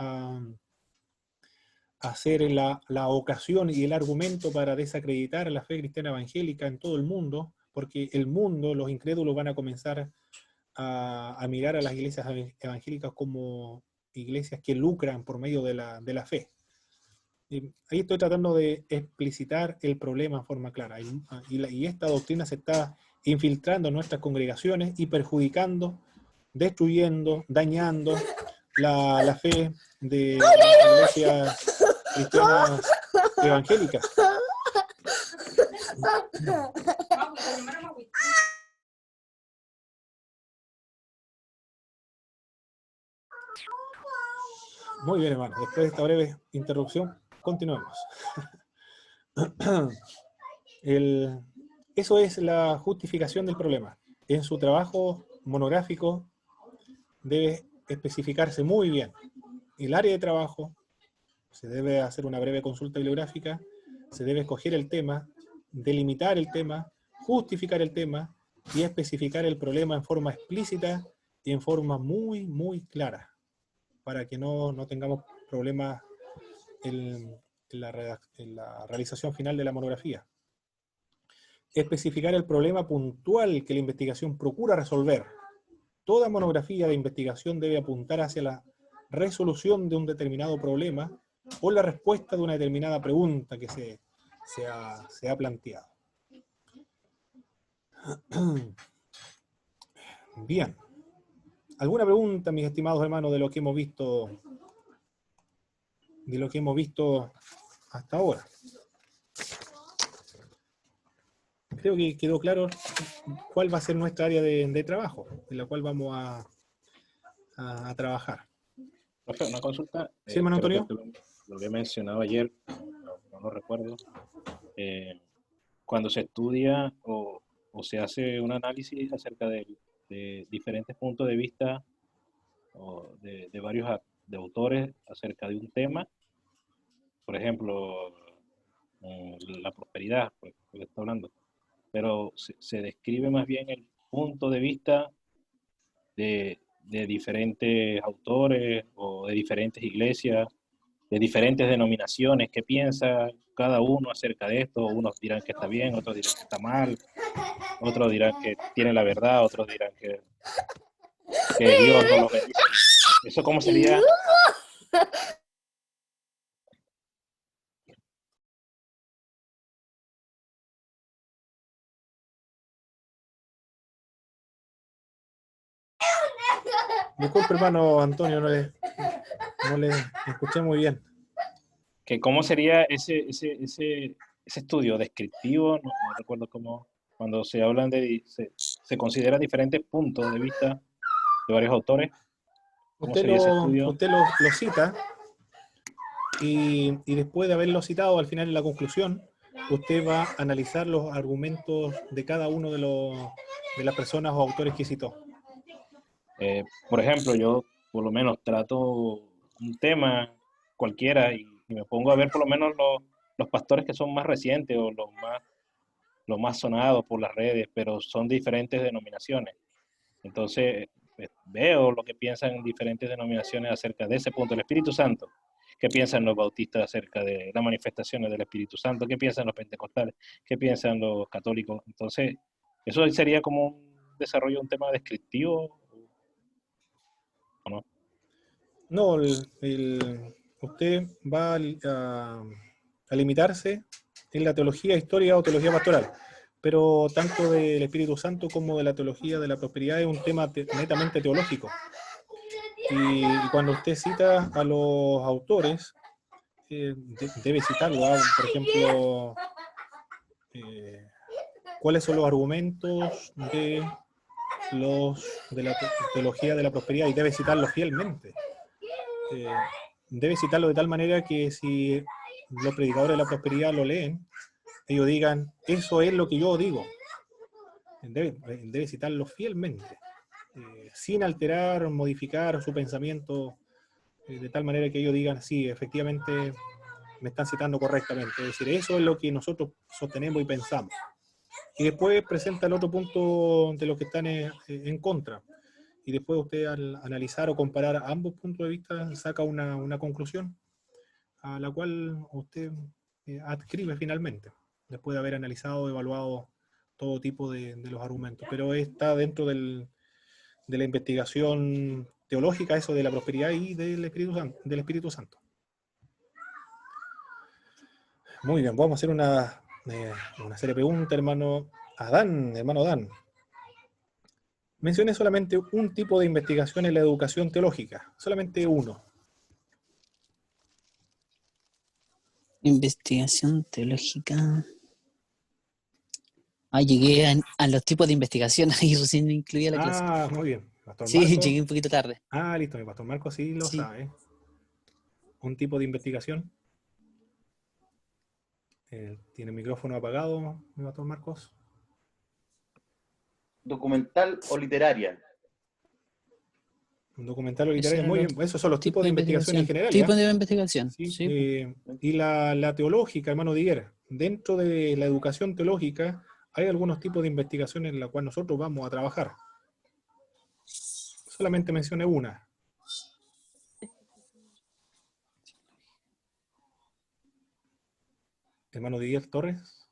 a ser la ocasión y el argumento para desacreditar la fe cristiana evangélica en todo el mundo, porque el mundo, los incrédulos van a comenzar a mirar a las iglesias evangélicas como iglesias que lucran por medio de la fe. Ahí estoy tratando de explicitar el problema en forma clara. Y esta doctrina se está infiltrando en nuestras congregaciones y perjudicando, destruyendo, dañando la fe de las iglesias cristianas evangélicas. Muy bien, hermano. Después de esta breve interrupción, continuemos. Eso es la justificación del problema. En su trabajo monográfico debe especificarse muy bien el área de trabajo, se debe hacer una breve consulta bibliográfica, se debe escoger el tema, delimitar el tema, justificar el tema y especificar el problema en forma explícita y en forma muy, muy clara, para que no tengamos problemas en la realización final de la monografía. Especificar el problema puntual que la investigación procura resolver. Toda monografía de investigación debe apuntar hacia la resolución de un determinado problema o la respuesta de una determinada pregunta que se ha planteado. Bien. ¿Alguna pregunta, mis estimados hermanos, de lo que hemos visto hasta ahora? Creo que quedó claro cuál va a ser nuestra área de trabajo, en la cual vamos a trabajar. Profe, una consulta. ¿Sí, hermano Antonio? Lo había mencionado ayer, no lo recuerdo. Cuando se estudia o se hace un análisis acerca de diferentes puntos de vista o de varios de autores acerca de un tema, por ejemplo, la prosperidad, pues, lo que está hablando, pero se describe más bien el punto de vista de diferentes autores o de diferentes iglesias, de diferentes denominaciones, qué piensa cada uno acerca de esto. Unos dirán que está bien, otros dirán que está mal, otros dirán que tiene la verdad, otros dirán que Dios no lo bendice. ¿Eso cómo sería? Disculpe, hermano Antonio, no le escuché muy bien. Que ¿cómo sería ese estudio descriptivo? No recuerdo cómo, cuando se hablan se consideran diferentes puntos de vista de varios autores. Usted lo cita y después de haberlo citado al final en la conclusión, usted va a analizar los argumentos de cada uno de las personas o autores que citó. Por ejemplo, yo por lo menos trato un tema cualquiera y me pongo a ver por lo menos los pastores que son más recientes o los más sonados por las redes, pero son diferentes denominaciones. Entonces, veo lo que piensan diferentes denominaciones acerca de ese punto del Espíritu Santo. ¿Qué piensan los bautistas acerca de las manifestaciones del Espíritu Santo? ¿Qué piensan los pentecostales? ¿Qué piensan los católicos? Entonces, eso sería como un desarrollo de un tema descriptivo, ¿o no? No, usted va a limitarse en la teología, historia o teología pastoral, pero tanto del Espíritu Santo como de la teología de la prosperidad es un tema netamente teológico. Y cuando usted cita a los autores, debe citarlo, por ejemplo, cuáles son los argumentos de la teología de la prosperidad, y debe citarlos fielmente. Debe citarlo de tal manera que si los predicadores de la prosperidad lo leen, ellos digan, eso es lo que yo digo. Debe citarlo fielmente, sin alterar, modificar su pensamiento, de tal manera que ellos digan, sí, efectivamente me están citando correctamente. Es decir, eso es lo que nosotros sostenemos y pensamos. y después presenta el otro punto de los que están en contra. Y después usted, al analizar o comparar ambos puntos de vista, saca una conclusión a la cual usted adscribe finalmente, después de haber analizado, evaluado todo tipo de los argumentos. Pero está dentro de la investigación teológica, eso de la prosperidad y del Espíritu Santo. Muy bien, vamos a hacer una serie de preguntas, hermano Adán. Mencioné solamente un tipo de investigación en la educación teológica, solamente uno. Investigación teológica. Llegué a los tipos de investigación, ahí recién incluía la clase. Muy bien. Pastor sí, Marcos. Llegué un poquito tarde. Listo, mi Pastor Marcos sí lo sabe. Un tipo de investigación. ¿Tiene el micrófono apagado, mi Pastor Marcos? Documental o literaria. Un documental o literaria, muy bien. Esos son los tipos de investigación en general. Tipos de investigación. Sí. Y la teológica, hermano Diguer, dentro de la educación teológica hay algunos tipos de investigación en la cual nosotros vamos a trabajar. Solamente mencioné una. Hermano Diguer Torres.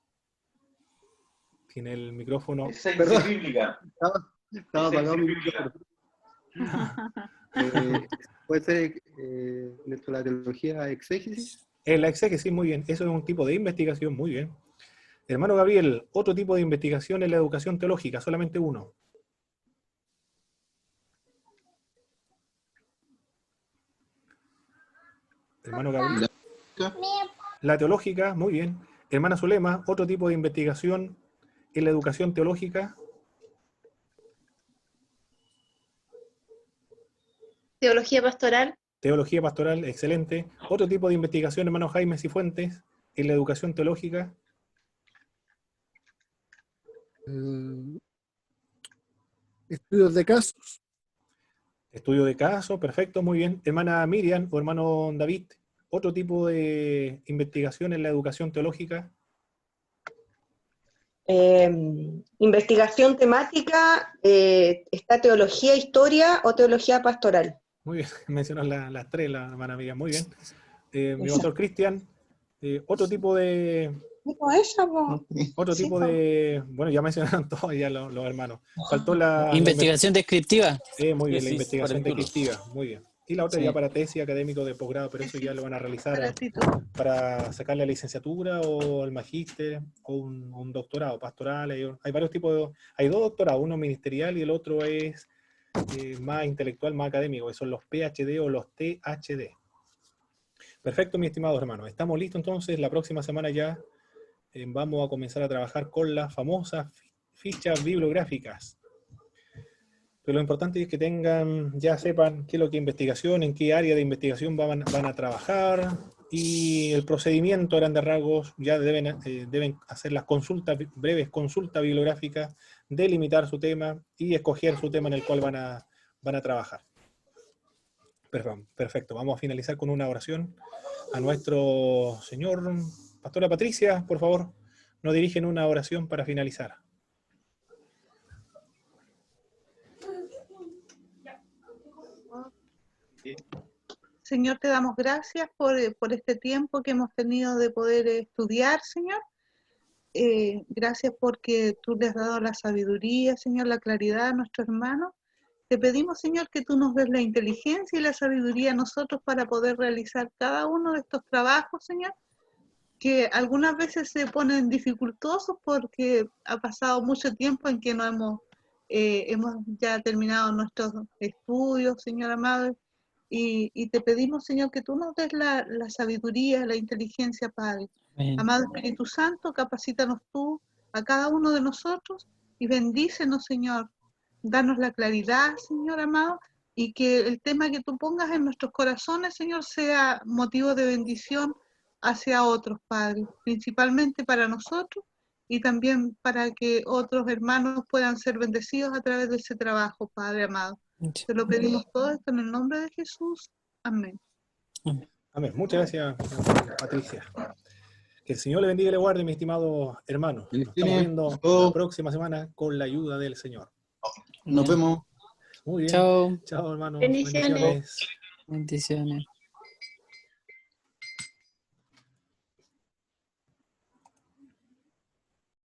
Tiene el micrófono. Perdón. Bíblica. Estaba apagado mi micrófono. Puede ser dentro de la teología exégesis. La exégesis, muy bien. Eso es un tipo de investigación, muy bien. Hermano Gabriel, otro tipo de investigación en la educación teológica, solamente uno. Hermano Gabriel. La teológica, muy bien. Hermana Zulema, otro tipo de investigación en la educación teológica. Teología pastoral. Teología pastoral, excelente. Otro tipo de investigación, hermano Jaime Cifuentes, en la educación teológica. Estudios de casos. Estudio de casos, perfecto, muy bien. Hermana Miriam o hermano David, otro tipo de investigación en la educación teológica. Investigación temática, está teología, historia o teología pastoral. Muy bien, mencionas las tres, la hermana Miriam, muy bien. Mi doctor Cristian, otro tipo de... Bueno, ya mencionaron todos ya los hermanos. Faltó la... Investigación descriptiva. Muy bien, la investigación descriptiva, muy bien. Y la otra ya para tesis académico de posgrado, pero eso ya lo van a realizar para sacar la licenciatura o el magíster o un doctorado pastoral. Hay varios tipos hay dos doctorados, uno ministerial y el otro es más intelectual, más académico, que son los PhD o los THD. Perfecto, mis estimados hermanos. Estamos listos entonces, la próxima semana ya vamos a comenzar a trabajar con las famosas fichas bibliográficas. Pero lo importante es que ya sepan qué es lo que es investigación, en qué área de investigación van a trabajar, y el procedimiento a grandes rasgos ya deben hacer las breves consultas bibliográficas, delimitar su tema y escoger su tema en el cual van a trabajar. Perfecto, vamos a finalizar con una oración a nuestro Señor. Pastora Patricia, por favor, nos dirigen una oración para finalizar. Señor, te damos gracias por este tiempo que hemos tenido de poder estudiar, Señor. Gracias porque tú le has dado la sabiduría, Señor, la claridad a nuestro hermano. Te pedimos, Señor, que tú nos des la inteligencia y la sabiduría a nosotros para poder realizar cada uno de estos trabajos, Señor, que algunas veces se ponen dificultosos porque ha pasado mucho tiempo en que no hemos ya terminado nuestros estudios, Señor amado, y te pedimos, Señor, que tú nos des la sabiduría, la inteligencia, Padre. Amén. Amado Espíritu Santo, capacítanos tú a cada uno de nosotros y bendícenos, Señor. Danos la claridad, Señor amado, y que el tema que tú pongas en nuestros corazones, Señor, sea motivo de bendición hacia otros, Padre, principalmente para nosotros y también para que otros hermanos puedan ser bendecidos a través de ese trabajo, Padre amado. Te lo pedimos todo esto en el nombre de Jesús. Amén. Amén. Muchas gracias, Patricia. Que el Señor le bendiga y le guarde, mis estimados hermanos. Nos estamos viendo la próxima semana con la ayuda del Señor. Nos vemos. Muy bien. Chao. Chao, hermanos. Bendiciones. Bendiciones.